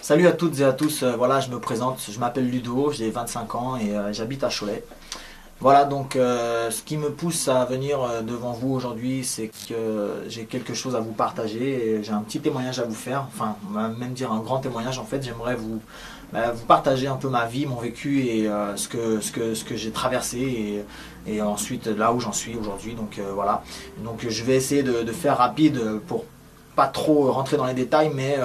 Salut à toutes et à tous, voilà, je me présente, je m'appelle Ludo, j'ai 25 ans et j'habite à Cholet. Voilà, donc ce qui me pousse à venir devant vous aujourd'hui, c'est que j'ai quelque chose à vous partager et j'ai un petit témoignage à vous faire, enfin, on va même dire un grand témoignage en fait. J'aimerais vous partager un peu ma vie, mon vécu et ce que j'ai traversé et ensuite là où j'en suis aujourd'hui. Donc voilà, donc je vais essayer de faire rapide pour pas trop rentrer dans les détails, mais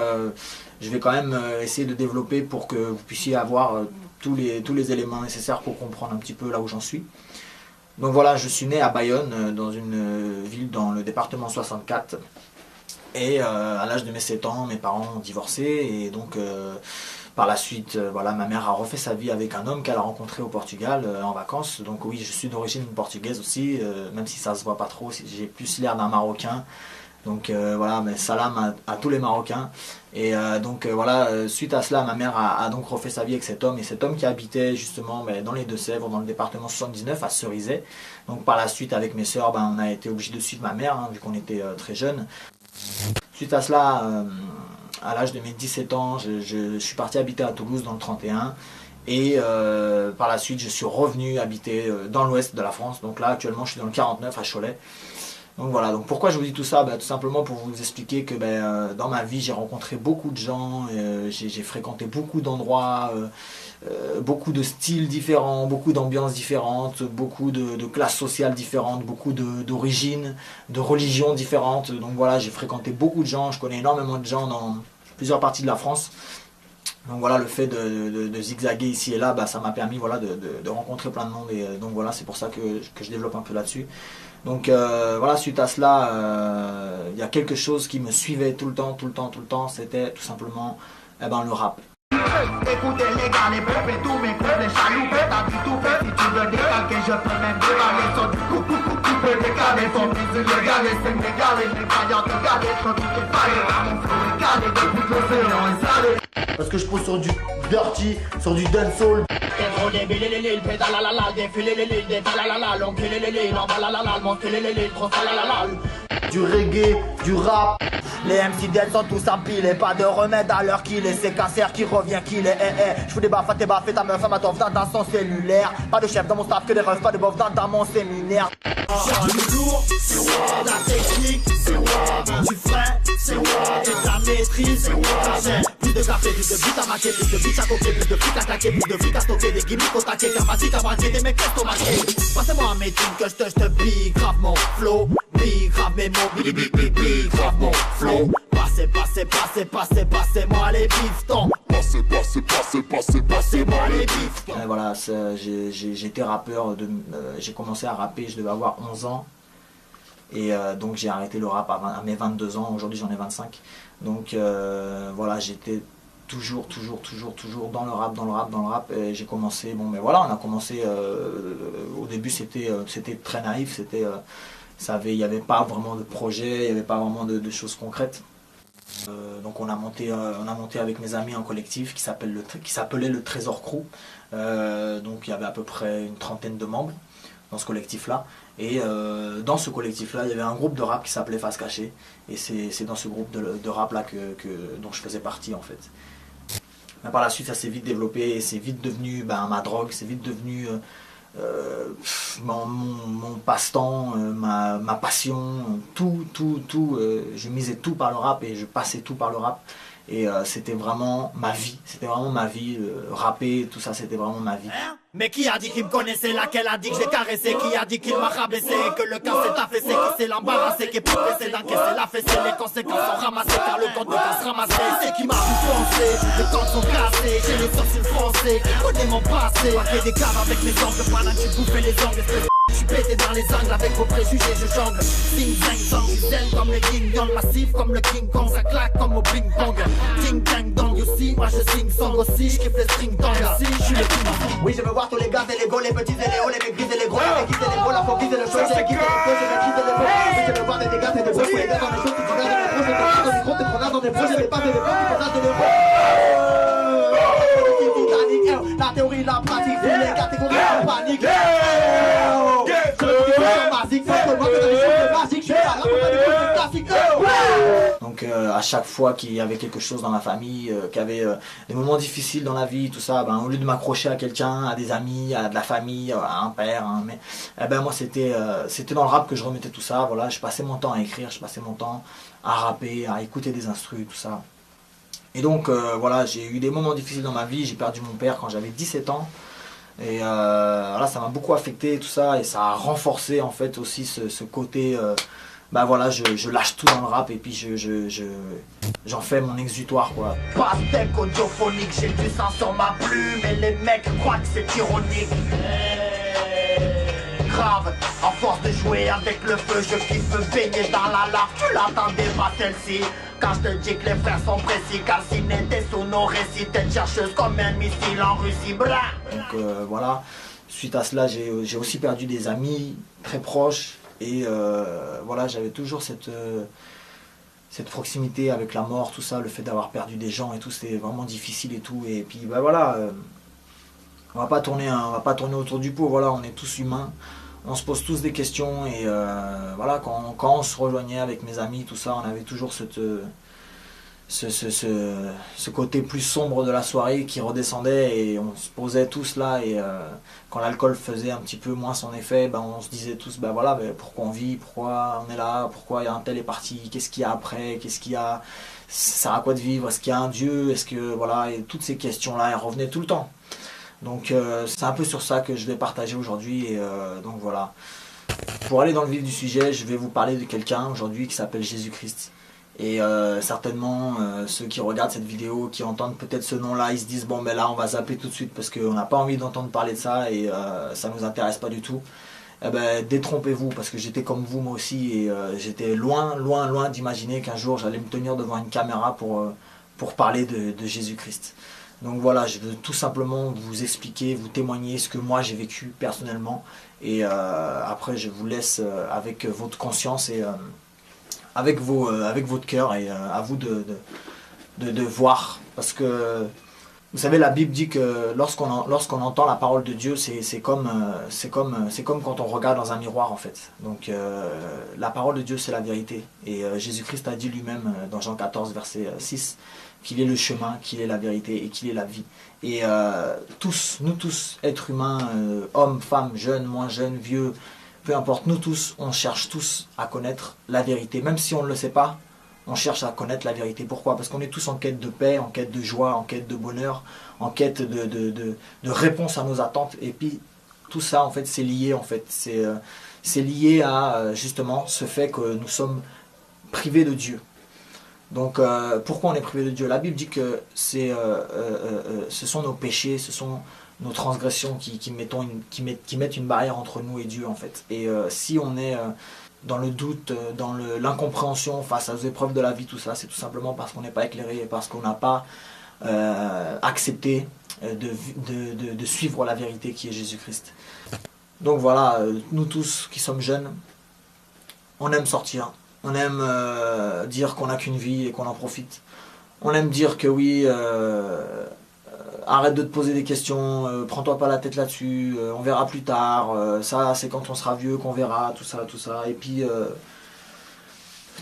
je vais quand même essayer de développer pour que vous puissiez avoir tous les éléments nécessaires pour comprendre un petit peu là où j'en suis. Donc voilà, je suis né à Bayonne, dans une ville dans le département 64. Et à l'âge de mes 7 ans, mes parents ont divorcé. Et donc par la suite, voilà, ma mère a refait sa vie avec un homme qu'elle a rencontré au Portugal en vacances. Donc oui, je suis d'origine portugaise aussi, même si ça se voit pas trop, j'ai plus l'air d'un Marocain. Donc voilà, mais salam à tous les Marocains. Et donc voilà, suite à cela, ma mère a donc refait sa vie avec cet homme. Et cet homme qui habitait justement dans les Deux-Sèvres, dans le département 79, à Cerizay. Donc par la suite, avec mes sœurs, on a été obligés de suivre ma mère, vu qu'on était très jeunes. Suite à cela, à l'âge de mes 17 ans, je suis parti habiter à Toulouse dans le 31. Et par la suite, je suis revenu habiter dans l'ouest de la France. Donc là, actuellement, je suis dans le 49 à Cholet. Donc voilà, donc pourquoi je vous dis tout ça? Tout simplement pour vous expliquer que dans ma vie j'ai rencontré beaucoup de gens, j'ai fréquenté beaucoup d'endroits, beaucoup de styles différents, beaucoup d'ambiances différentes, beaucoup de classes sociales différentes, beaucoup d'origines, de religions différentes. Donc voilà, j'ai fréquenté beaucoup de gens, je connais énormément de gens dans plusieurs parties de la France. Donc voilà, le fait de zigzaguer ici et là, ça m'a permis voilà, de rencontrer plein de monde. Et donc voilà, c'est pour ça que je développe un peu là-dessus. Donc voilà, suite à cela, il y a quelque chose qui me suivait tout le temps, c'était tout simplement le rap. Écoutez les gars, les peuples et tous mes peuples, les chaloupes, t'as dit tout fait, si tu veux décalquer, je peux même dévaler son tu peux décaler son musique légalé, c'est légalé, les vaillants te galer, quand tout est faillé, mon flow est calé, depuis que l'océan est salé. Parce que je pose sur du dirty, sur du dancehall. T'es trop débile, le pédale à la la, défilé les lignes, détale à la la, l'on kill les l'en la la la, le monte les trop sale à la la. Du reggae, du rap. Les MC d'elles sont tous empilés, pas de remède à l'heure qu'il est, c'est cancer qui revient qu'il est, Je fous des baffes à tes baffes et ta meuf à ma toffe dans son cellulaire. Pas de chef dans mon staff, que des refs, pas de bof dans mon séminaire. Cherche du lourd, c'est what, la technique, c'est what, du frais, c'est what, et ta maîtrise, c'est what. Plus de café, plus de vite à maquer, plus de vite à coquer, plus de fric à claquer, plus de fric à stocker, des gimmicks au taquet, capacité à braquer, des mecs estomaqués. Passez-moi un meeting que je te big, grave mon flow, big, grave mes mots, big, grave mon flow. Passez-moi les biftons. Passez-moi les biftons. Voilà, j'ai été rappeur, j'ai commencé à rapper, je devais avoir 11 ans. Et donc j'ai arrêté le rap à mes 22 ans, aujourd'hui j'en ai 25. Donc voilà, j'étais toujours dans le rap. Et j'ai commencé, voilà, on a commencé, au début c'était très naïf, il n'y avait pas vraiment de projet, il n'y avait pas vraiment de choses concrètes. Donc on a monté avec mes amis un collectif qui s'appelait le Trésor Crew. Donc il y avait à peu près une trentaine de membres dans ce collectif-là. Et dans ce collectif-là, il y avait un groupe de rap qui s'appelait Face Cachée. Et c'est dans ce groupe de rap-là dont je faisais partie en fait. Mais par la suite, ça s'est vite développé et c'est vite devenu ma drogue, c'est vite devenu mon passe-temps, ma passion, tout, je misais tout par le rap et je passais tout par le rap. Et c'était vraiment ma vie, rapper, tout ça, c'était vraiment ma vie. Mais qui a dit qu'il me connaissait, laquelle a dit que j'ai caressé, qui a dit qu'il m'a rabaissé, que le cas s'est affaissé, qui s'est l'embarrassé, qui est plus pressé d'encaisser la fessée, les conséquences sont ramassées, car le compte de se ramasser, c'est qui m'a vu penser, les temps sont cassés, j'ai les sourcils froncés, connais mon passé, paquet des caves avec mes ongles, pendant que tu bouffais les ongles, je suis pété dans les angles avec vos préjugés, je jongle. Ding dang dong, je zen comme le yin yang, massif comme le King Kong, ça claque comme au ping pong. Ding dang dong, you see, moi je sing song aussi, je kiffe les string dong, si je suis le king. Oui, je veux voir tous les gars et les gars, les petits et les hauts, les maigris et les gros, les guides et les gros, la faut guider le show, j'ai quitté les feux, je vais quitter les feux. Je veux voir des dégâts et des beaux, les gars dans les choses, tu regardes dans les projets, dans les gros, t'es prenant dans des projets, les pas des beaux, tu regardes des beaux. La théorie, la pratique, les catégories en panique. Donc Donc à chaque fois qu'il y avait quelque chose dans ma famille, qu'il y avait des moments difficiles dans la vie, tout ça, ben, au lieu de m'accrocher à quelqu'un, à des amis, à de la famille, à un père, eh ben, moi c'était dans le rap que je remettais tout ça. Voilà, je passais mon temps à écrire, je passais mon temps à rapper, à écouter des instrus, tout ça. Et donc voilà, j'ai eu des moments difficiles dans ma vie, j'ai perdu mon père quand j'avais 17 ans. Et voilà, ça m'a beaucoup affecté tout ça, et ça a renforcé en fait aussi ce côté... bah voilà, je lâche tout dans le rap et puis j'en fais mon exutoire, quoi. Pastèque audiophonique, j'ai du sang sur ma plume et les mecs croient que c'est ironique. Grave, à force de jouer avec le feu, je kiffe baigner dans la lave. Tu l'attendais pas celle-ci, quand je te dis que les frères sont précis. Calciné, t'es sous nos récits, tête chercheuse comme un missile en Russie, bra. Donc voilà, suite à cela, j'ai aussi perdu des amis très proches. Et voilà, j'avais toujours cette proximité avec la mort, tout ça, le fait d'avoir perdu des gens et tout, c'était vraiment difficile et tout. Et puis bah voilà, on va pas tourner autour du pot, voilà, on est tous humains, on se pose tous des questions. Et voilà, quand on se rejoignait avec mes amis, tout ça, on avait toujours ce côté plus sombre de la soirée qui redescendait, et on se posait tous là, et quand l'alcool faisait un petit peu moins son effet, ben on se disait tous, ben voilà, ben pourquoi on vit, pourquoi on est là, pourquoi un tel est parti, qu'est-ce qu'il y a après, qu'est-ce qu'il y a, ça sert à quoi de vivre, est-ce qu'il y a un Dieu, est-ce que voilà, et toutes ces questions là elles revenaient tout le temps. Donc c'est un peu sur ça que je vais partager aujourd'hui, et donc voilà, pour aller dans le vif du sujet, je vais vous parler de quelqu'un aujourd'hui qui s'appelle Jésus-Christ. Et certainement ceux qui regardent cette vidéo, qui entendent peut-être ce nom-là, ils se disent bon ben là on va zapper tout de suite parce qu'on n'a pas envie d'entendre parler de ça, et ça nous intéresse pas du tout. Eh ben détrompez-vous, parce que j'étais comme vous moi aussi, et j'étais loin d'imaginer qu'un jour j'allais me tenir devant une caméra pour parler de Jésus-Christ. Donc voilà, je veux tout simplement vous expliquer, vous témoigner ce que moi j'ai vécu personnellement, et après je vous laisse avec votre conscience et avec votre cœur, et à vous de voir, parce que vous savez, la Bible dit que lorsqu'on entend la parole de Dieu, c'est comme quand on regarde dans un miroir en fait. Donc la parole de Dieu, c'est la vérité, et Jésus-Christ a dit lui-même dans Jean 14 verset 6 qu'il est le chemin, qu'il est la vérité et qu'il est la vie. Et nous tous, êtres humains, hommes, femmes, jeunes, moins jeunes, vieux, peu importe, nous tous, on cherche tous à connaître la vérité. Même si on ne le sait pas, on cherche à connaître la vérité. Pourquoi? Parce qu'on est tous en quête de paix, en quête de joie, en quête de bonheur, en quête de réponse à nos attentes. Et puis, tout ça, en fait, c'est lié, en fait. C'est lié à, justement, ce fait que nous sommes privés de Dieu. Donc, pourquoi on est privé de Dieu? La Bible dit que ce sont nos péchés, ce sont nos transgressions qui mettent une barrière entre nous et Dieu, en fait. Et si on est dans le doute, dans l'incompréhension face aux épreuves de la vie, tout ça, c'est tout simplement parce qu'on n'est pas éclairé, et parce qu'on n'a pas accepté de suivre la vérité qui est Jésus-Christ. Donc voilà, nous tous qui sommes jeunes, on aime sortir, on aime dire qu'on n'a qu'une vie et qu'on en profite. On aime dire que oui, arrête de te poser des questions, prends-toi pas la tête là-dessus, on verra plus tard, ça c'est quand on sera vieux qu'on verra, tout ça. Et puis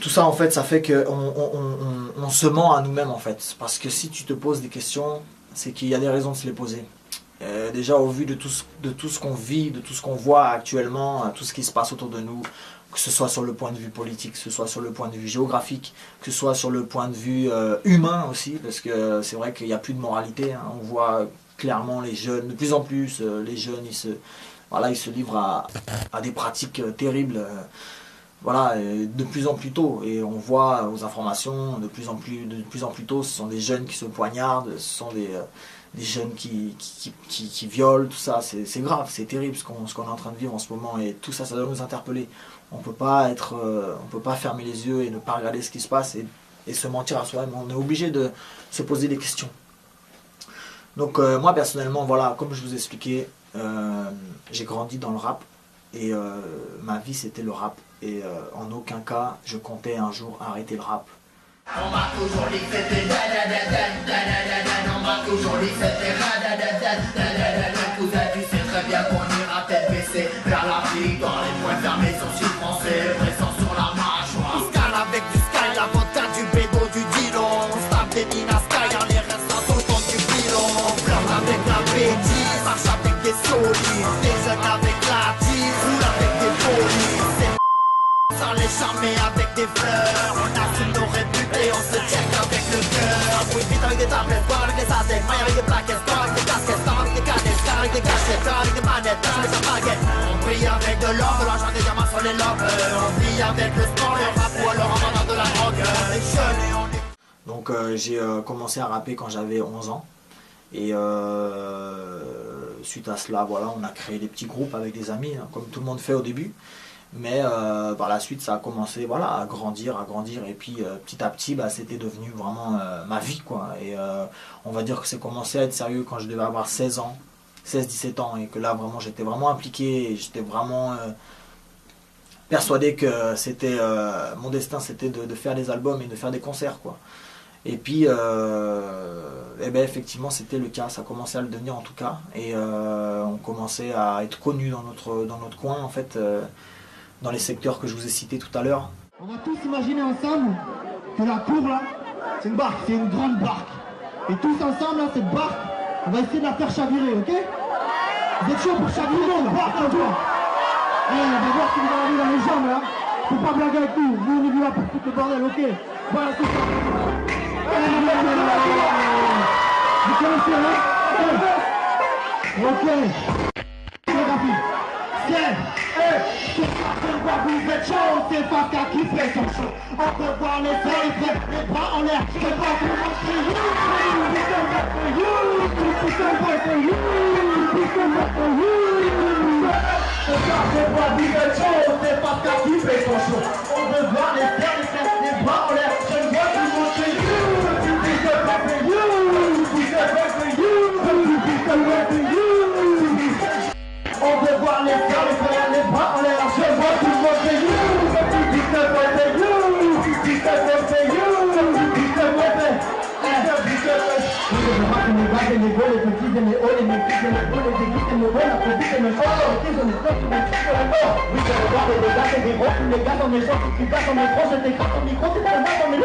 tout ça en fait, ça fait qu'on se ment à nous-mêmes en fait. Parce que si tu te poses des questions, c'est qu'il y a des raisons de se les poser. Déjà au vu de tout ce qu'on vit, de tout ce qu'on voit actuellement, tout ce qui se passe autour de nous, que ce soit sur le point de vue politique, que ce soit sur le point de vue géographique, que ce soit sur le point de vue humain aussi, parce que c'est vrai qu'il n'y a plus de moralité, hein. On voit clairement les jeunes, de plus en plus, les jeunes, ils se livrent à des pratiques terribles, voilà, de plus en plus tôt. Et on voit aux informations, de plus en plus tôt, ce sont des jeunes qui se poignardent, ce sont des jeunes qui violent, tout ça, c'est grave, c'est terrible ce qu'on est en train de vivre en ce moment, et tout ça, ça doit nous interpeller. On peut pas fermer les yeux et ne pas regarder ce qui se passe et se mentir à soi-même. On est obligé de se poser des questions. Donc moi personnellement, voilà, comme je vous ai expliqué, j'ai grandi dans le rap, et ma vie c'était le rap, et en aucun cas je comptais un jour arrêter le rap. On m'a toujours dit que c'était on m'a toujours dit que c'était cousin, tu sais très bien qu'on ira tête baissée vers la victoire, les poings fermés, sourcils français, pressant sur la mâchoire. Scal avec du sky, la vodka du bédo. mais avec des fleurs. On assume nos réputés, on se check avec le cœur. Oui, vite avec des tablettes, boire avec des aztecs, maille avec des plaquettes, score avec des casquettes, star avec des canettes, star avec des cachettes, star avec des manettes, tâche avec sa baguette. On brille avec de l'or, de l'argent, des diamants sur les lobes. On vit avec le sport, le rap ou alors en vendant de la drogue. On est jeunes et on est... Donc j'ai commencé à rapper quand j'avais 11 ans. Et suite à cela, voilà, on a créé des petits groupes avec des amis, hein, comme tout le monde fait au début. Mais par la suite, ça a commencé, voilà, à grandir. Et puis petit à petit, bah, c'était devenu vraiment ma vie, quoi. Et on va dire que c'est commencé à être sérieux quand je devais avoir 16 ans, 16-17 ans. Et que là, vraiment, j'étais vraiment impliqué. Et j'étais vraiment persuadé que c'était mon destin, c'était de faire des albums et de faire des concerts, quoi. Et puis, eh ben, effectivement, c'était le cas. Ça commençait à le devenir en tout cas. Et on commençait à être connus dans notre coin, en fait, dans les secteurs que je vous ai cités tout à l'heure. On va tous imaginer ensemble que la cour là, c'est une barque, c'est une grande barque. Et tous ensemble, là, cette barque, on va essayer de la faire chavirer, ok? Vous êtes chaud pour chavirer cette barque là, toi? Allez, on va voir si vous avez dans les jambes là. Faut pas blaguer avec nous, nous on est là pour tout le bordel, ok? Voilà tout ça. Vous connaissez, hein? Ok. C'est rapide. C'est... Vous êtes chaud, c'est pas qu'à qui fait son show. On peut voir les frères, les bras en l'air. C'est pas pour montrer vous êtes chaud, c'est pas qu'à qui fait son show. On peut voir les frères, les bras en l'air. Je vois tout montrer on veut voir les frères, les bras en l'air. Je vois tout le monde c'est you. Les beaux, les petits, les hauts, les métis, les beaux, les aiguilles, les beaux, la petite, les méchants, les petits, on est tous, on est tous sur le bord. Oui, je regarde les gars, c'est des gros, tous les gars, on est gens, tu casses, on est gros, je t'écrase ton micro, c'est pas le mal, on est...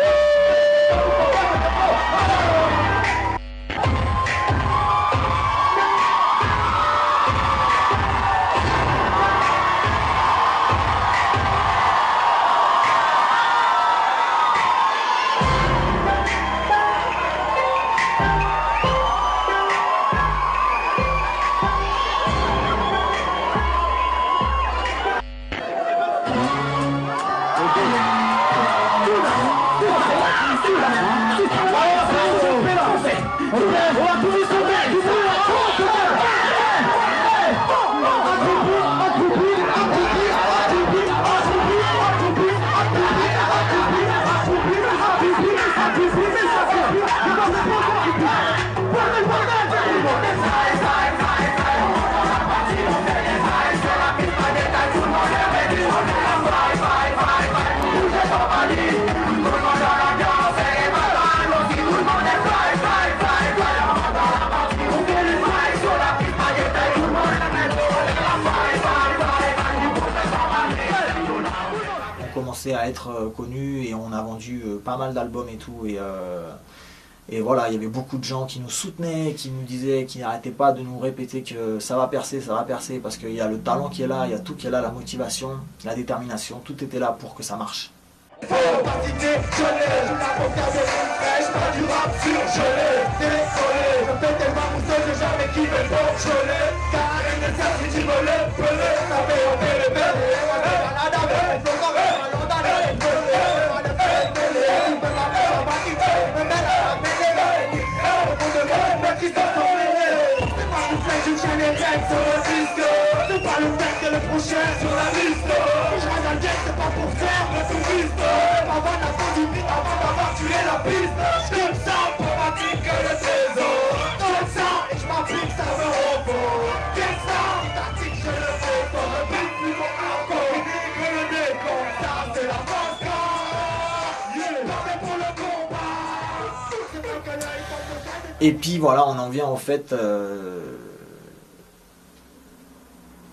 À être connu et on a vendu pas mal d'albums et tout et voilà, il y avait beaucoup de gens qui nous soutenaient, qui nous disaient, qui n'arrêtaient pas de nous répéter que ça va percer parce qu'il y a le talent qui est là, il y a tout qui est là, la motivation, la détermination, tout était là pour que ça marche. Et puis voilà, on en vient en fait,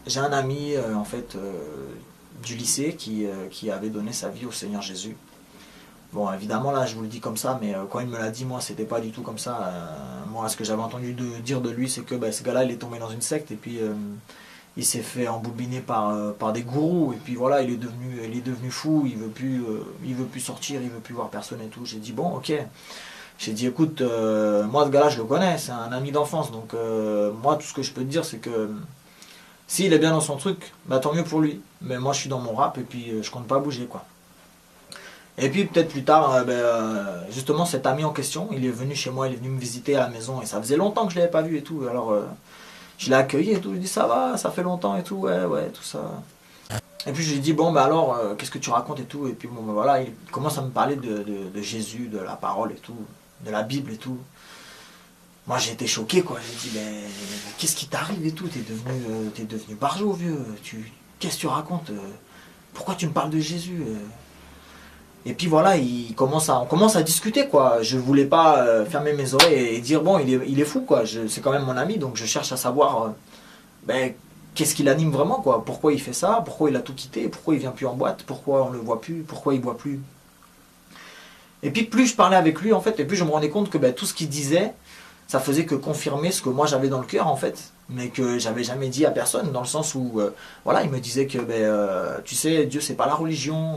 j'ai un ami en fait du lycée qui avait donné sa vie au Seigneur Jésus. Bon, évidemment là je vous le dis comme ça, mais quand il me l'a dit, moi c'était pas du tout comme ça. Moi ce que j'avais entendu dire de lui, c'est que ce gars-là il est tombé dans une secte et puis il s'est fait embobiner par des gourous, et puis voilà, il est devenu fou, il veut plus sortir, il veut plus voir personne et tout. J'ai dit bon, ok. J'ai dit écoute, moi ce gars-là je le connais, c'est un ami d'enfance, donc moi tout ce que je peux te dire c'est que s'il est bien dans son truc, bah tant mieux pour lui. Mais moi je suis dans mon rap et puis je compte pas bouger quoi. Et puis peut-être plus tard, justement cet ami en question, il est venu chez moi, il est venu me visiter à la maison et ça faisait longtemps que je l'avais pas vu et tout. Alors je l'ai accueilli et tout, je lui ai dit ça va, ça fait longtemps et tout, ouais, tout ça. Et puis je lui ai dit bon bah alors qu'est-ce que tu racontes et tout. Et puis bon bah, voilà, il commence à me parler de Jésus, de la parole et tout, de la Bible et tout. Moi j'ai été choqué quoi, j'ai dit mais qu'est-ce qui t'arrive et tout, t'es devenu barjot vieux, qu'est-ce que tu racontes, pourquoi tu me parles de Jésus Et puis voilà, on commence à discuter quoi, je voulais pas fermer mes oreilles et dire bon il est fou quoi, c'est quand même mon ami donc je cherche à savoir qu'est-ce qui l'anime vraiment quoi, pourquoi il fait ça, pourquoi il a tout quitté, pourquoi il vient plus en boîte, pourquoi on le voit plus, pourquoi il boit plus. Et puis plus je parlais avec lui en fait, et plus je me rendais compte que tout ce qu'il disait, ça faisait que confirmer ce que moi j'avais dans le cœur en fait, mais que j'avais jamais dit à personne, dans le sens où voilà, il me disait que tu sais, Dieu c'est pas la religion,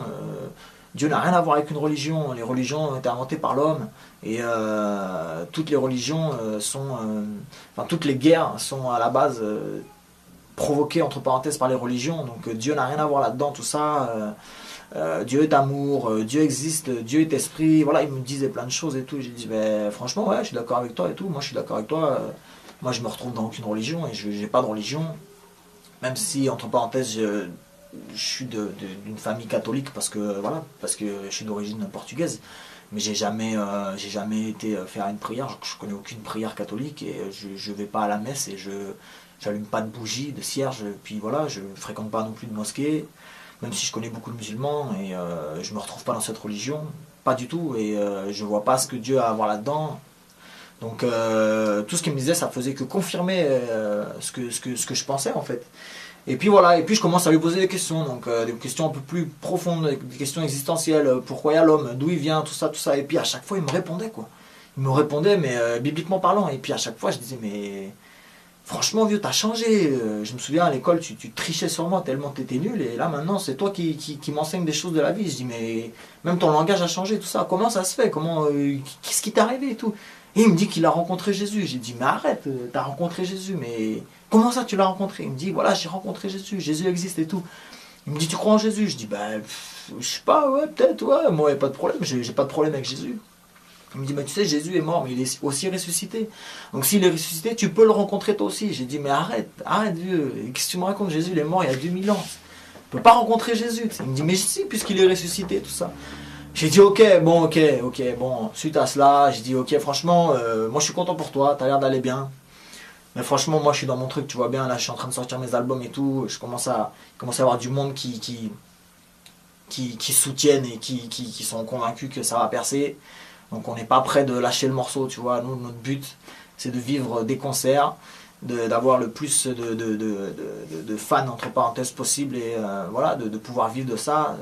Dieu n'a rien à voir avec une religion, les religions ont été inventées par l'homme, et toutes les religions toutes les guerres sont à la base provoquées entre parenthèses par les religions, donc Dieu n'a rien à voir là-dedans, tout ça. Dieu est amour, Dieu existe, Dieu est esprit, voilà, il me disait plein de choses et tout, et j'ai dit, franchement, ouais, je suis d'accord avec toi et tout, moi je suis d'accord avec toi, moi je me retrouve dans aucune religion, et je n'ai pas de religion, même si, entre parenthèses, je suis d'une famille catholique, parce que je suis d'origine portugaise, mais j'ai jamais été faire une prière, je connais aucune prière catholique, et je vais pas à la messe, et je n'allume pas de bougies, de cierges, puis voilà, je fréquente pas non plus de mosquée, même si je connais beaucoup de musulmans, et je me retrouve pas dans cette religion, pas du tout, et je vois pas ce que Dieu a à voir là-dedans. Donc tout ce qu'il me disait, ça faisait que confirmer ce que je pensais en fait. Et puis voilà, et puis je commence à lui poser des questions, donc des questions un peu plus profondes, des questions existentielles, pourquoi il y a l'homme, d'où il vient, tout ça, et puis à chaque fois il me répondait quoi. Il me répondait, mais bibliquement parlant, et puis à chaque fois je disais, mais franchement vieux, t'as changé, je me souviens à l'école, tu trichais sur moi tellement t'étais nul, et là maintenant c'est toi qui m'enseignes des choses de la vie. Je dis mais même ton langage a changé, tout ça, comment ça se fait, qu'est-ce qui t'est arrivé et tout. Et il me dit qu'il a rencontré Jésus. J'ai dit mais arrête, t'as rencontré Jésus, mais comment ça tu l'as rencontré? Il me dit voilà, j'ai rencontré Jésus, Jésus existe et tout. Il me dit tu crois en Jésus? Je dis je sais pas, ouais peut-être, ouais, moi y a pas de problème, j'ai pas de problème avec Jésus. Il me dit, mais tu sais, Jésus est mort, mais il est aussi ressuscité. Donc s'il est ressuscité, tu peux le rencontrer toi aussi. J'ai dit, mais arrête vieux. Qu'est-ce que tu me racontes? Jésus, il est mort il y a 2000 ans. Tu peux pas rencontrer Jésus. Il me dit, mais si, puisqu'il est ressuscité, tout ça. J'ai dit, ok, bon, suite à cela, j'ai dit, ok, franchement, moi je suis content pour toi, t'as l'air d'aller bien. Mais franchement, moi je suis dans mon truc, tu vois bien, là je suis en train de sortir mes albums et tout. Je commence à avoir du monde qui soutiennent et qui sont convaincus que ça va percer. Donc on n'est pas prêt de lâcher le morceau, tu vois. Nous, notre but, c'est de vivre des concerts, d'avoir le plus de fans, entre parenthèses, possible, et voilà, de pouvoir vivre de ça.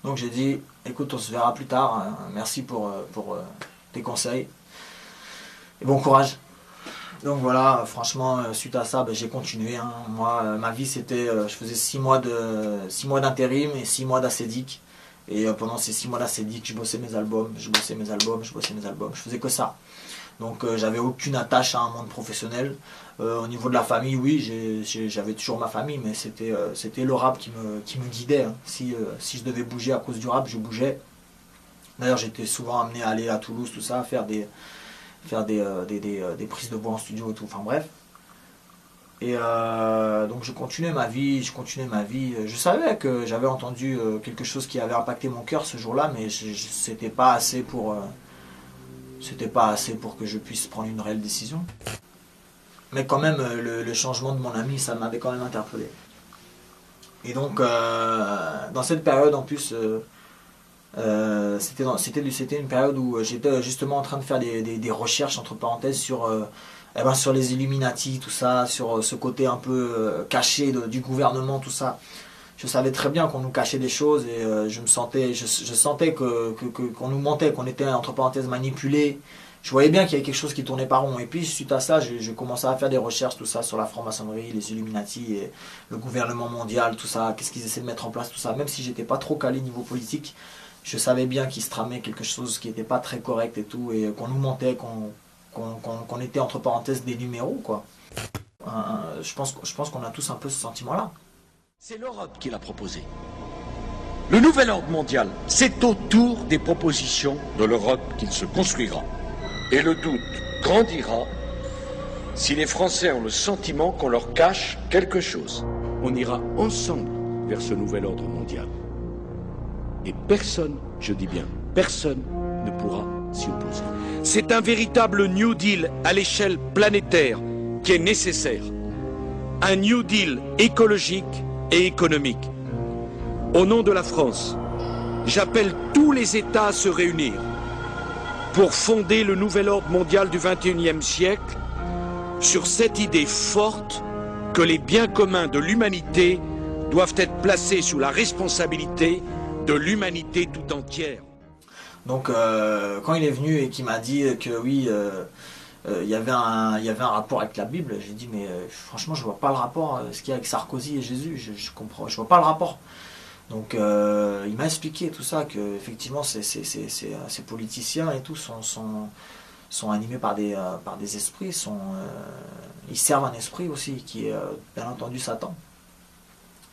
Donc j'ai dit, écoute, on se verra plus tard, merci pour tes conseils, et bon courage. Donc voilà, franchement, suite à ça, j'ai continué. Moi, ma vie, c'était, je faisais 6 mois d'intérim et 6 mois d'acédique. Et pendant ces 6 mois d'acédique, je bossais mes albums, je faisais que ça. Donc j'avais aucune attache à un monde professionnel. Au niveau de la famille, oui, j'avais toujours ma famille, mais c'était le rap qui me guidait. Si je devais bouger à cause du rap, je bougeais. D'ailleurs, j'étais souvent amené à aller à Toulouse, tout ça, faire des prises de voix en studio et tout, enfin bref. Et donc je continuais ma vie. Je savais que j'avais entendu quelque chose qui avait impacté mon cœur ce jour-là, mais c'était pas assez pour que je puisse prendre une réelle décision. Mais quand même, le changement de mon ami, ça m'avait quand même interpellé. Et donc, dans cette période, en plus, c'était une période où j'étais justement en train de faire des recherches, entre parenthèses, sur les Illuminati, tout ça, sur ce côté un peu caché du gouvernement, tout ça. Je savais très bien qu'on nous cachait des choses, et je sentais qu'on nous mentait, qu'on était, entre parenthèses, manipulés, je voyais bien qu'il y avait quelque chose qui tournait pas rond. Et puis suite à ça, je commençais à faire des recherches, tout ça, sur la franc-maçonnerie, les Illuminati, et le gouvernement mondial, tout ça, qu'est-ce qu'ils essaient de mettre en place, tout ça. Même si j'étais pas trop calé niveau politique, je savais bien qu'il se tramait quelque chose qui n'était pas très correct et tout, et qu'on nous mentait, qu'on était entre parenthèses des numéros, quoi. Je pense qu'on a tous un peu ce sentiment-là. C'est l'Europe qui l'a proposé. Le nouvel ordre mondial, c'est autour des propositions de l'Europe qu'il se construira. Et le doute grandira si les Français ont le sentiment qu'on leur cache quelque chose. On ira ensemble vers ce nouvel ordre mondial. Et personne, je dis bien, personne ne pourra s'y opposer. C'est un véritable New Deal à l'échelle planétaire qui est nécessaire. Un New Deal écologique et économique. Au nom de la France, j'appelle tous les États à se réunir pour fonder le nouvel ordre mondial du XXIe siècle sur cette idée forte que les biens communs de l'humanité doivent être placés sous la responsabilité de l'humanité tout entière. Donc quand il est venu et qu'il m'a dit que oui, il y avait un rapport avec la Bible, j'ai dit mais franchement je vois pas le rapport, ce qu'il y a avec Sarkozy et Jésus, je comprends, je vois pas le rapport. Donc il m'a expliqué tout ça, que effectivement ces politiciens et tout sont animés par des esprits, ils servent un esprit aussi qui est bien entendu Satan.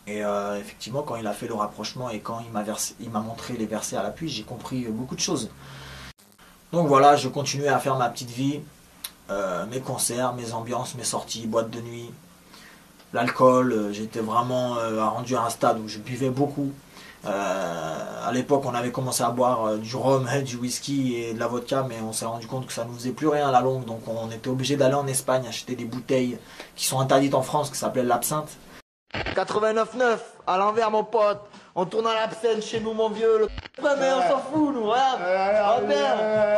Et effectivement, quand il a fait le rapprochement et quand il m'a montré les versets à l'appui, j'ai compris beaucoup de choses. Donc voilà, je continuais à faire ma petite vie, mes concerts, mes ambiances, mes sorties, boîtes de nuit, l'alcool. J'étais vraiment rendu à un stade où je buvais beaucoup. À l'époque, on avait commencé à boire du rhum, du whisky et de la vodka, mais on s'est rendu compte que ça ne nous faisait plus rien à la longue. Donc on était obligé d'aller en Espagne acheter des bouteilles qui sont interdites en France, qui s'appelaient l'absinthe. 89.9, à l'envers mon pote. On tourne à l'absinthe chez nous mon vieux. Ouais mais on s'en fout nous, regarde.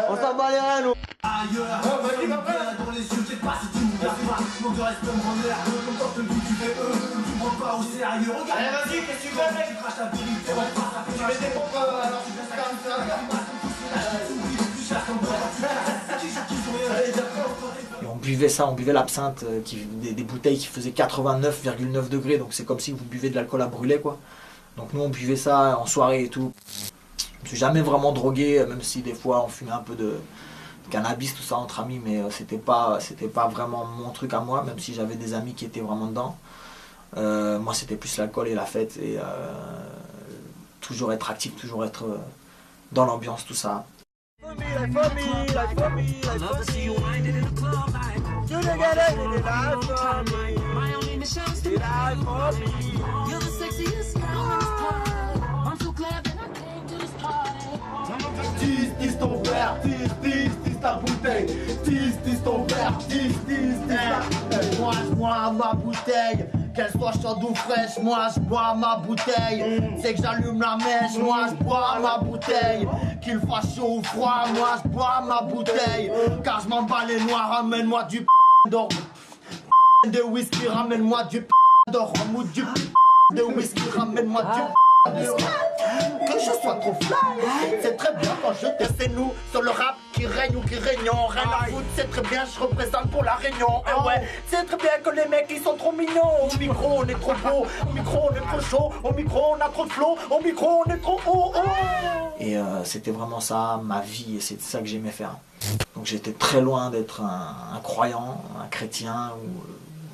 On s'en bat les reins nous. Dans les yeux, j'ai pas si tu me regardes pas. Mon cœur reste comme en l'air. Comme quand le but tu fais tu prends pas au sérieux. Regarde. Allez vas-y, qu'est-ce que tu veux mec? Tu craches la vérité, tu mets des pompes alors tu fais ça comme ça. Et on buvait ça, on buvait l'absinthe, des bouteilles qui faisaient 89,9 degrés, donc c'est comme si vous buvez de l'alcool à brûler quoi. Donc nous on buvait ça en soirée et tout. Je me suis jamais vraiment drogué, même si des fois on fumait un peu de cannabis, tout ça entre amis, mais c'était pas vraiment mon truc à moi, même si j'avais des amis qui étaient vraiment dedans. Moi c'était plus l'alcool et la fête, et toujours être actif, toujours être dans l'ambiance, tout ça. Tis ton verre, tis ta bouteille. Tis ton verre, tis ta. Moi je bois ma bouteille. Qu'elle soit chaude ou fraîche, moi je bois ma bouteille. C'est que j'allume la mèche, moi je bois ma bouteille. Qu'il fasse chaud ou froid, moi je bois ma bouteille. Car je m'en bats les noirs, ramène-moi du d'or. De whisky, ramène-moi du d'or. Ou du de whisky, ramène-moi du. Que je sois trop fly, c'est très bien quand je te c'est nous sur le rap qui règne ou qui régnant. Rien à foutre, c'est très bien, je représente pour la Réunion. Et ouais, c'est très bien que les mecs ils sont trop mignons. Au micro on est trop beau, au micro on est trop chaud, au micro on a trop de flow, au micro on est trop haut. Et c'était vraiment ça, ma vie, et c'était ça que j'aimais faire. Donc j'étais très loin d'être un croyant, un chrétien, ou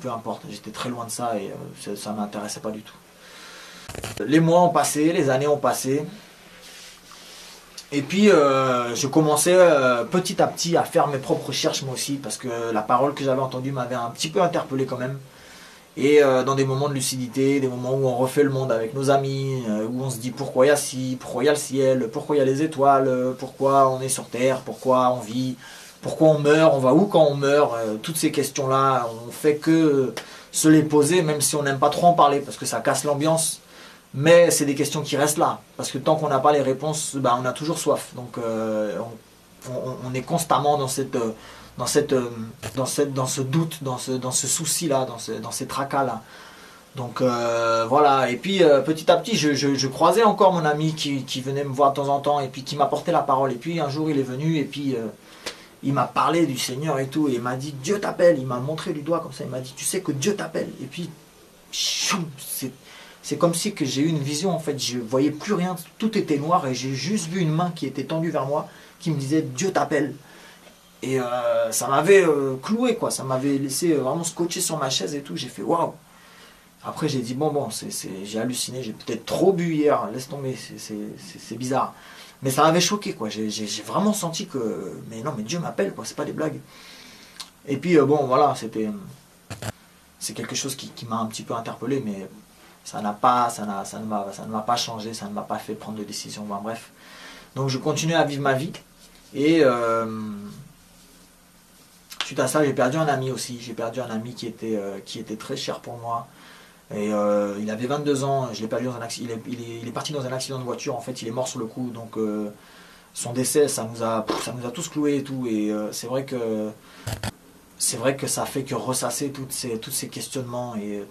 peu importe, j'étais très loin de ça, et ça ne m'intéressait pas du tout. Les mois ont passé, les années ont passé. Et puis je commençais petit à petit à faire mes propres recherches moi aussi, parce que la parole que j'avais entendue m'avait un petit peu interpellé quand même. Et dans des moments de lucidité, des moments où on refait le monde avec nos amis, où on se dit pourquoi il y a ci, pourquoi il y a le ciel, pourquoi il y a les étoiles, pourquoi on est sur Terre, pourquoi on vit, pourquoi on meurt, on va où quand on meurt, toutes ces questions-là, on fait que se les poser, même si on n'aime pas trop en parler, parce que ça casse l'ambiance. Mais c'est des questions qui restent là, parce que tant qu'on n'a pas les réponses, on a toujours soif. Donc on est constamment dans ce doute, dans ce souci-là, dans ces tracas-là. Donc voilà, et puis petit à petit, je croisais encore mon ami qui venait me voir de temps en temps, et puis qui m'apportait la parole. Et puis un jour il est venu, et puis il m'a parlé du Seigneur et tout, et il m'a dit Dieu t'appelle, il m'a montré du doigt comme ça, il m'a dit tu sais que Dieu t'appelle, et puis c'est comme si que j'ai eu une vision en fait, je voyais plus rien, tout était noir et j'ai juste vu une main qui était tendue vers moi, qui me disait Dieu t'appelle. Et ça m'avait cloué quoi, ça m'avait laissé vraiment scotché sur ma chaise et tout, j'ai fait waouh. Après j'ai dit bon, j'ai halluciné, j'ai peut-être trop bu hier, laisse tomber, c'est bizarre. Mais ça m'avait choqué quoi, j'ai vraiment senti que, mais non mais Dieu m'appelle quoi, c'est pas des blagues. Et puis bon voilà, c'est quelque chose qui m'a un petit peu interpellé, mais ça ne m'a pas changé, ça ne m'a pas fait prendre de décision, bon, bref. Donc je continue à vivre ma vie, et suite à ça j'ai perdu un ami aussi, j'ai perdu un ami qui était très cher pour moi. Et il avait 22 ans, je l'ai perdu dans un accident, il est parti dans un accident de voiture, en fait il est mort sur le coup, donc son décès ça nous a tous cloués et tout, et c'est vrai que ça fait que ressasser tous ces questionnements et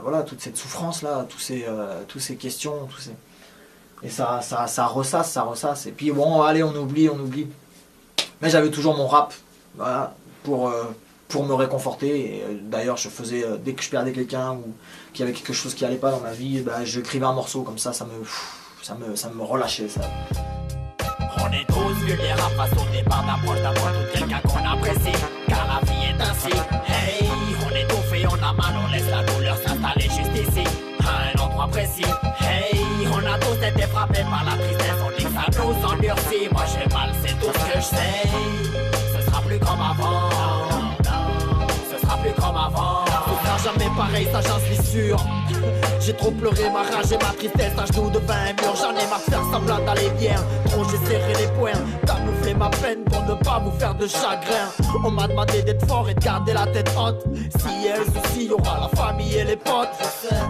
voilà, toute cette souffrance là, tous ces questions, et ça ressasse, et puis bon allez on oublie, mais j'avais toujours mon rap, voilà, pour me réconforter. Et d'ailleurs je faisais, dès que je perdais quelqu'un ou qu'il y avait quelque chose qui allait pas dans ma vie, bah, je écrivais un morceau comme ça, ça me relâchait ça. On est tous vu les rap façonnés par d'approche de quelqu'un qu'on apprécie, car la vie est ainsi. Hey, on est tout fait, on a mal, on laisse la douleur s'installer juste ici, à un endroit précis. Hey, on a tous été frappés par la tristesse, on dit que ça nous endurcit. Moi j'ai mal, c'est tout ce que je sais. Ce sera plus comme avant, ce sera plus comme avant. Ce sera jamais pareil, ça j'en suis sûr. J'ai trop pleuré ma rage et ma tristesse à genoux devant un mur. J'en ai marre de faire semblant d'aller bien. Trop j'ai serré les poings, camoufler ma peine pour ne pas vous faire de chagrin. On m'a demandé d'être fort et de garder la tête haute. Si elle souci, y aura la famille et les potes.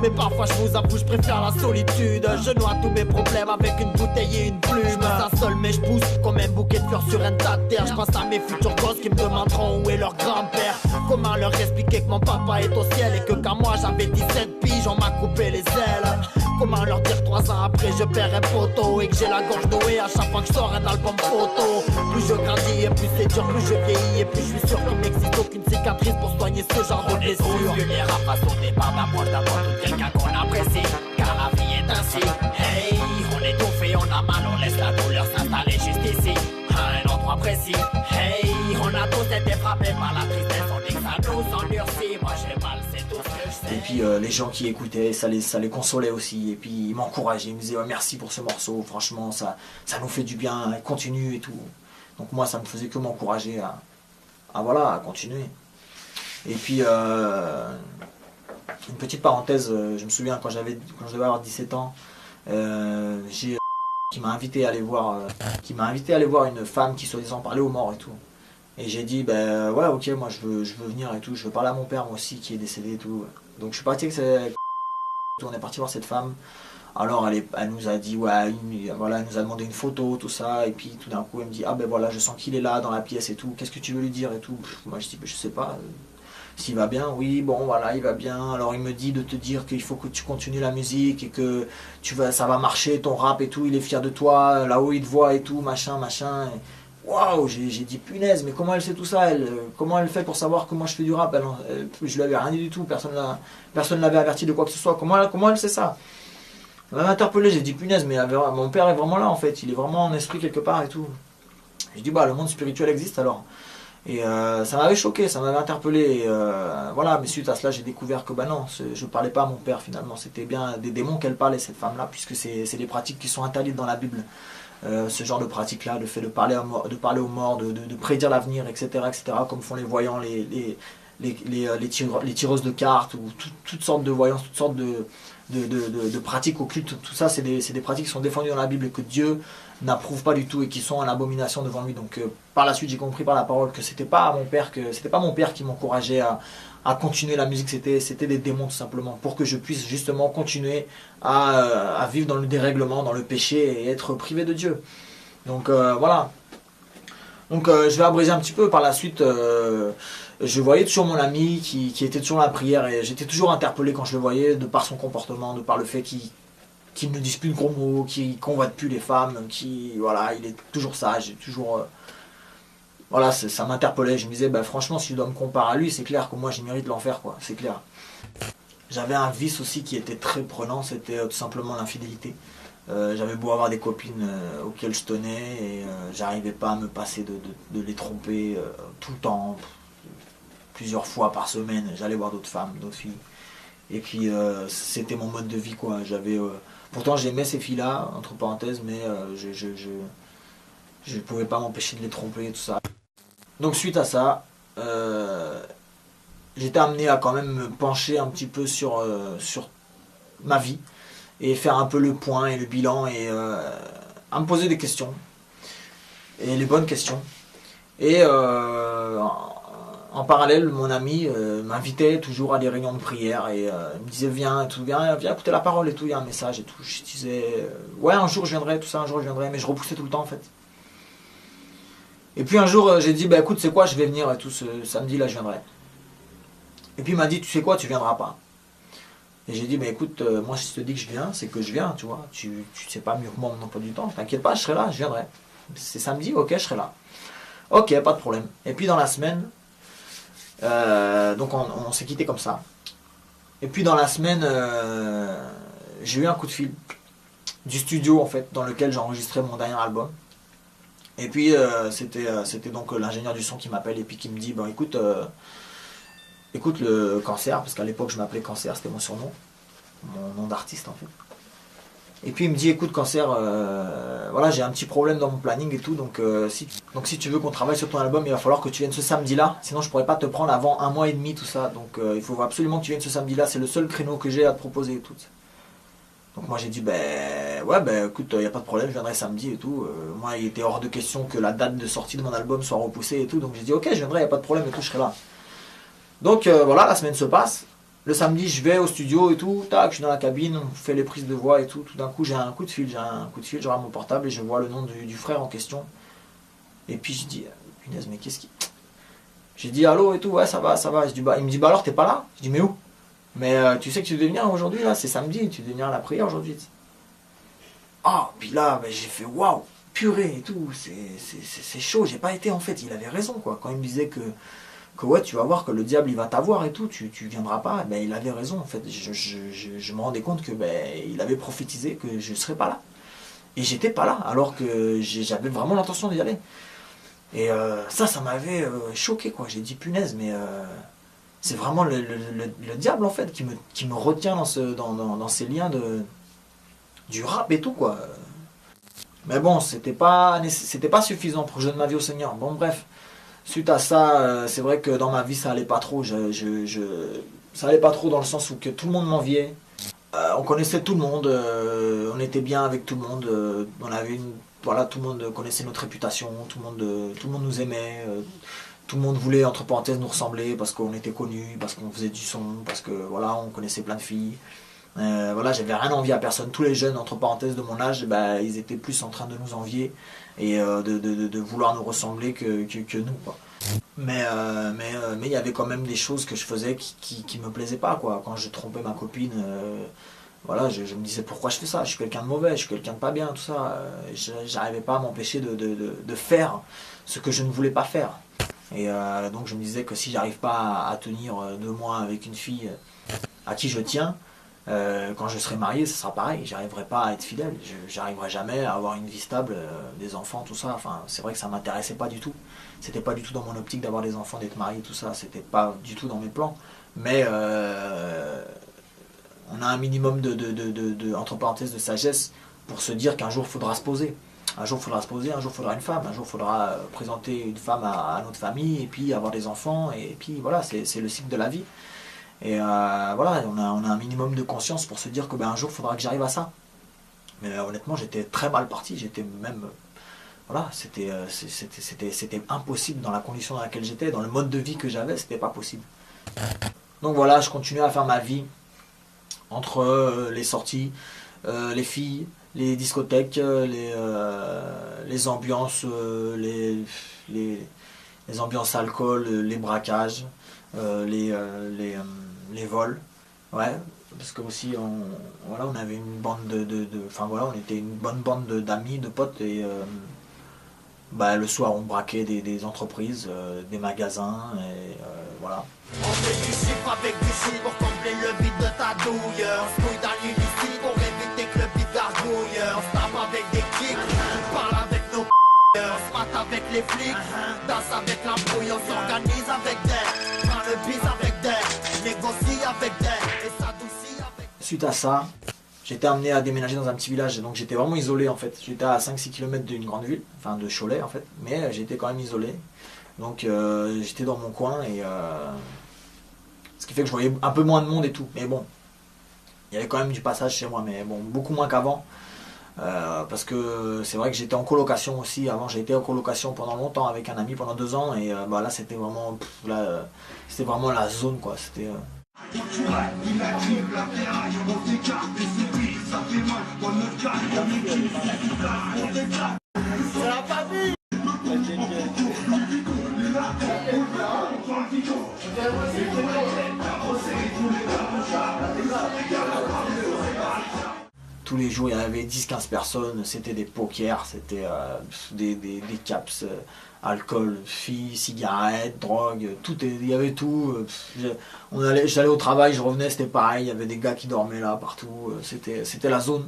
Mais parfois je vous avoue, je préfère la solitude. Je noie tous mes problèmes avec une bouteille et une plume. Je me sens seul mais je pousse comme un bouquet de fleurs sur un tas de terre. Je pense à mes futurs gosses qui me demanderont où est leur grand-père. Comment leur expliquer que mon papa est au ciel et que quand moi j'avais 17 piges on m'a coupé les ailes. Comment leur dire 3 ans après je perds un poteau et que j'ai la gorge nouée à chaque fois que je sors un album photo. Plus je grandis et plus c'est dur, plus je vieillis et plus je suis sûr qu'il n'existe aucune cicatrice pour soigner ce genre de blessure. Les rap façonnés par d'approche de quelqu'un qu'on apprécie, car la vie est ainsi. Hey, on est tout fait, on a mal, on laisse la douleur s'installer juste ici, à un endroit précis. Hey, on a tous été frappés par la tristesse, on dit que ça nous endurcit. Moi j'ai mal, c'est tout ce que je sais. Et puis les gens qui écoutaient, ça les consolait aussi, et puis ils m'encourageaient, ils me disaient merci pour ce morceau, franchement ça nous fait du bien, continue et tout. Donc moi ça me faisait que m'encourager à continuer. Et puis une petite parenthèse, je me souviens quand je devais avoir 17 ans, j'ai qui m'a invité à aller voir une femme qui soi-disant parlait aux morts et tout. Et j'ai dit ben ouais ok, moi je veux venir et tout, je veux parler à mon père moi aussi qui est décédé et tout. Donc je suis parti avec on est parti voir cette femme. Alors elle nous a dit ouais, voilà, elle nous a demandé une photo, tout ça, et puis tout d'un coup elle me dit ah ben voilà, je sens qu'il est là dans la pièce et tout, qu'est-ce que tu veux lui dire et tout. Moi je dis ben, je sais pas, s'il va bien, oui bon voilà il va bien. Alors il me dit de te dire qu'il faut que tu continues la musique et que ça va marcher ton rap et tout, il est fier de toi, là-haut il te voit et tout, machin. Waouh, j'ai dit punaise, mais comment elle sait tout ça comment elle fait pour savoir que moi je fais du rap je lui avais rien dit du tout, personne ne l'avait averti de quoi que ce soit, comment elle sait ça. Elle m'a interpellé, j'ai dit punaise, mais mon père est vraiment là en fait, il est vraiment en esprit quelque part et tout. J'ai dit bah le monde spirituel existe alors. Et ça m'avait choqué, ça m'avait interpellé, et voilà, mais suite à cela j'ai découvert que bah non, je ne parlais pas à mon père finalement, c'était bien des démons qu'elle parlait cette femme là, puisque c'est des pratiques qui sont interdites dans la Bible. Ce genre de pratique là, le fait de parler aux morts, de prédire l'avenir, etc., comme font les voyants, les tireuses de cartes, ou toutes sortes de voyances, toutes sortes de pratiques occultes. Tout ça c'est des pratiques qui sont défendues dans la Bible et que Dieu n'approuve pas du tout et qui sont en abomination devant lui. Donc par la suite j'ai compris par la parole que c'était pas mon père qui m'encourageait à continuer la musique, c'était des démons tout simplement, pour que je puisse justement continuer à vivre dans le dérèglement, dans le péché et être privé de Dieu. Donc voilà. Donc je vais abréger un petit peu. Par la suite je voyais toujours mon ami qui était toujours dans la prière, et j'étais toujours interpellé quand je le voyais, de par son comportement, de par le fait qu'il ne dise plus de gros mots, qu'il ne convoite plus les femmes, voilà, il est toujours sage, toujours voilà, ça m'interpellait. Je me disais, bah, franchement, si je dois me comparer à lui, c'est clair que moi, j'ai mérite de l'enfer, quoi. C'est clair. J'avais un vice aussi qui était très prenant, c'était tout simplement l'infidélité. J'avais beau avoir des copines auxquelles je tenais et j'arrivais pas à me passer de les tromper tout le temps, plusieurs fois par semaine. J'allais voir d'autres femmes, d'autres filles. Et puis c'était mon mode de vie, quoi. Pourtant j'aimais ces filles-là, entre parenthèses, mais je pouvais pas m'empêcher de les tromper et tout ça. Donc suite à ça, j'étais amené à quand même me pencher un petit peu sur ma vie et faire un peu le point et le bilan et à me poser des questions et les bonnes questions. Et en parallèle, mon ami m'invitait toujours à des réunions de prière et il me disait viens écouter la parole et tout, il y a un message et tout. Je disais ouais, un jour je viendrai, tout ça, un jour je viendrai, mais je repoussais tout le temps en fait. Et puis un jour j'ai dit bah écoute, c'est quoi, je vais venir et tout, ce samedi là je viendrai. Et puis il m'a dit tu sais quoi, tu viendras pas. Et j'ai dit bah écoute, moi si je te dis que je viens, c'est que je viens, tu vois, tu sais pas mieux que moi mon emploi du temps, t'inquiète pas, je serai là, je viendrai. C'est samedi, ok, je serai là. Ok, pas de problème. Et puis dans la semaine, donc on s'est quitté comme ça. Et puis dans la semaine, j'ai eu un coup de fil du studio en fait dans lequel j'ai enregistré mon dernier album. Et puis c'était donc l'ingénieur du son qui m'appelle et puis qui me dit bon écoute le Cancer, parce qu'à l'époque je m'appelais Cancer, c'était mon surnom, mon nom d'artiste en fait. Et puis il me dit écoute Cancer, voilà j'ai un petit problème dans mon planning et tout, donc si tu veux qu'on travaille sur ton album, il va falloir que tu viennes ce samedi là, sinon je pourrais pas te prendre avant 1 mois et demi tout ça, donc il faut absolument que tu viennes ce samedi là, c'est le seul créneau que j'ai à te proposer et tout. Donc moi j'ai dit écoute, il n'y a pas de problème, je viendrai samedi et tout. Moi il était hors de question que la date de sortie de mon album soit repoussée et tout, donc j'ai dit ok je viendrai, il n'y a pas de problème et tout, je serai là. Donc voilà, la semaine se passe. Le samedi, je vais au studio et tout, tac, je suis dans la cabine, on fait les prises de voix et tout. Tout d'un coup, j'ai un coup de fil, je regarde mon portable et je vois le nom du frère en question. Et puis je dis, punaise, mais qu'est-ce qui... J'ai dit allô et tout, ouais, ça va. Je dis, il me dit, bah alors, t'es pas là? Je dis, mais où? Mais tu sais que tu devais venir aujourd'hui, là, c'est samedi, tu devais venir à la prière aujourd'hui. Ah, puis là, j'ai fait, waouh, purée et tout, c'est chaud, j'ai pas été en fait, il avait raison, quoi. Quand il me disait que ouais, tu vas voir que le diable il va t'avoir et tout, tu viendras pas, ben il avait raison en fait. Je me rendais compte que il avait prophétisé que je serais pas là. Et j'étais pas là, alors que j'avais vraiment l'intention d'y aller. Et ça m'avait choqué quoi. J'ai dit punaise, mais c'est vraiment le diable en fait qui me retient dans ces liens du rap et tout quoi. Mais bon, c'était pas suffisant pour que je donne ma vie au Seigneur. Bon bref. Suite à ça, c'est vrai que dans ma vie ça allait pas trop. Ça allait pas trop dans le sens où que tout le monde m'enviait. On connaissait tout le monde, on était bien avec tout le monde. On avait tout le monde connaissait notre réputation, tout le monde nous aimait. Tout le monde voulait entre parenthèses nous ressembler parce qu'on était connus, parce qu'on faisait du son, parce que voilà on connaissait plein de filles. Voilà, j'avais rien envie à personne. Tous les jeunes entre parenthèses de mon âge, ils étaient plus en train de nous envier et de vouloir nous ressembler que nous quoi. Mais il y avait quand même des choses que je faisais qui me plaisaient pas quoi. Quand je trompais ma copine, voilà, je me disais pourquoi je fais ça, je suis quelqu'un de mauvais, je suis quelqu'un de pas bien, tout ça. J'arrivais pas à m'empêcher de faire ce que je ne voulais pas faire. Et donc je me disais que si j'arrive pas à tenir 2 mois avec une fille à qui je tiens, quand je serai marié, ce sera pareil, j'arriverai pas à être fidèle, j'arriverai jamais à avoir une vie stable, des enfants, tout ça. Enfin, c'est vrai que ça m'intéressait pas du tout. C'était pas du tout dans mon optique d'avoir des enfants, d'être marié, tout ça. C'était pas du tout dans mes plans. Mais on a un minimum entre parenthèses de sagesse pour se dire qu'un jour il faudra se poser. Un jour il faudra se poser, un jour il faudra une femme, un jour il faudra présenter une femme à notre famille et puis avoir des enfants. Et puis voilà, c'est le cycle de la vie. Et voilà, on a un minimum de conscience pour se dire que un jour il faudra que j'arrive à ça. Mais honnêtement, j'étais très mal parti, j'étais même... Voilà, c'était impossible dans la condition dans laquelle j'étais, dans le mode de vie que j'avais, c'était pas possible. Donc voilà, je continuais à faire ma vie entre les sorties, les filles, les discothèques, les ambiances, les ambiances alcool, les braquages, les vols, ouais, parce que aussi on avait une bande on était une bonne bande d'amis, de potes bah, le soir on braquait des entreprises, des magasins, et voilà. On fait du chiffre avec du chiffre pour combler le vide de ta douille. On se mouille dans l'illicite pour éviter que le bide gargouille. On se tape avec des kicks, on parle avec nos on se mate avec les flics, danse avec l'embrouille. On s'organise avec des, prend le bise avec des, négocie avec des, et s'adoucit avec. Suite à ça, j'étais amené à déménager dans un petit village, donc j'étais vraiment isolé en fait. J'étais à 5-6 km d'une grande ville, enfin de Cholet en fait, mais j'étais quand même isolé. Donc j'étais dans mon coin et ce qui fait que je voyais un peu moins de monde et tout. Mais bon, il y avait quand même du passage chez moi, mais bon, beaucoup moins qu'avant. Parce que c'est vrai que j'étais en colocation aussi. Avant, j'ai été en colocation pendant longtemps avec un ami pendant 2 ans et bah, là c'était vraiment, c'était vraiment la zone quoi. C'était tous les jours, il y avait 10-15 personnes, c'était des pokers, c'était des caps, alcool, filles, cigarettes, drogue, il y avait tout. J'allais au travail, je revenais, c'était pareil, il y avait des gars qui dormaient là, partout, c'était la zone.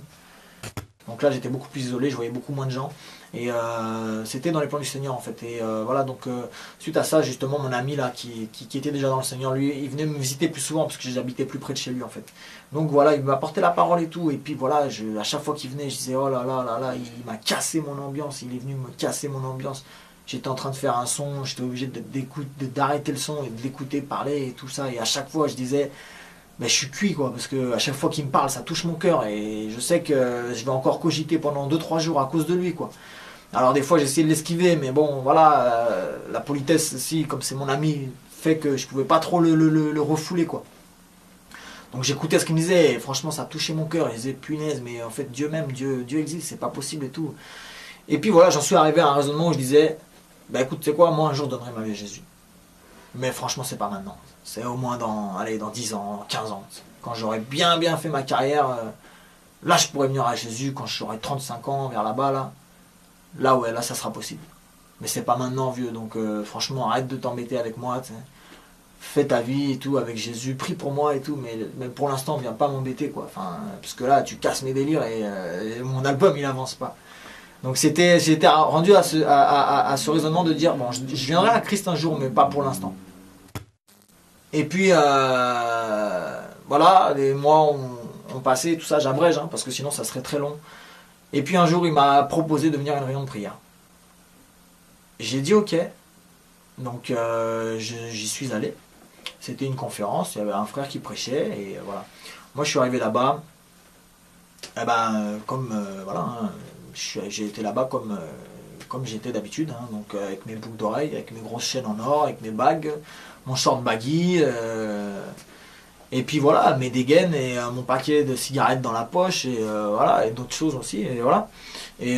Donc là, j'étais beaucoup plus isolé, je voyais beaucoup moins de gens. Et c'était dans les plans du Seigneur en fait. Et voilà, donc suite à ça, justement, mon ami là, qui était déjà dans le Seigneur, lui, il venait me visiter plus souvent parce que j'habitais plus près de chez lui en fait. Donc voilà, il m'apportait la parole et tout. Et puis voilà, à chaque fois qu'il venait, je disais, oh là là là là, il m'a cassé mon ambiance, il est venu me casser mon ambiance. J'étais en train de faire un son, j'étais obligé d'arrêter le son et de l'écouter parler et tout ça. Et à chaque fois, je disais, mais je suis cuit quoi, parce que à chaque fois qu'il me parle, ça touche mon cœur et je sais que je vais encore cogiter pendant 2-3 jours à cause de lui quoi. Alors des fois j'essayais de l'esquiver, mais bon voilà, la politesse aussi, comme c'est mon ami, fait que je pouvais pas trop le refouler quoi. Donc j'écoutais ce qu'il me disait et franchement ça touchait mon cœur, je disais punaise, mais en fait Dieu existe, c'est pas possible et tout. Et puis voilà, j'en suis arrivé à un raisonnement où je disais, bah écoute, tu sais quoi, moi un jour je donnerai ma vie à Jésus. Mais franchement c'est pas maintenant. C'est au moins dans 10 ans, 15 ans. Quand j'aurai bien fait ma carrière, là je pourrais venir à Jésus quand j'aurai 35 ans, vers là-bas, là. Là ouais, là ça sera possible. Mais c'est pas maintenant vieux, donc franchement arrête de t'embêter avec moi. T'sais. Fais ta vie et tout avec Jésus, prie pour moi et tout, mais pour l'instant viens pas m'embêter quoi. Enfin, parce que là tu casses mes délires et mon album il avance pas. Donc j'étais rendu à ce raisonnement de dire, bon je viendrai à Christ un jour mais pas pour l'instant. Et puis voilà, les mois ont passé, tout ça, j'abrège, hein, parce que sinon ça serait très long. Et puis un jour, il m'a proposé de venir à une réunion de prière. J'ai dit ok, donc j'y suis allé. C'était une conférence, il y avait un frère qui prêchait, et voilà. Moi je suis arrivé là-bas, et voilà, hein, j'ai été là-bas comme j'étais d'habitude, hein, donc avec mes boucles d'oreilles, avec mes grosses chaînes en or, avec mes bagues, mon short baggy, et puis voilà, mes dégaines et mon paquet de cigarettes dans la poche, et voilà, et d'autres choses aussi, et voilà. Et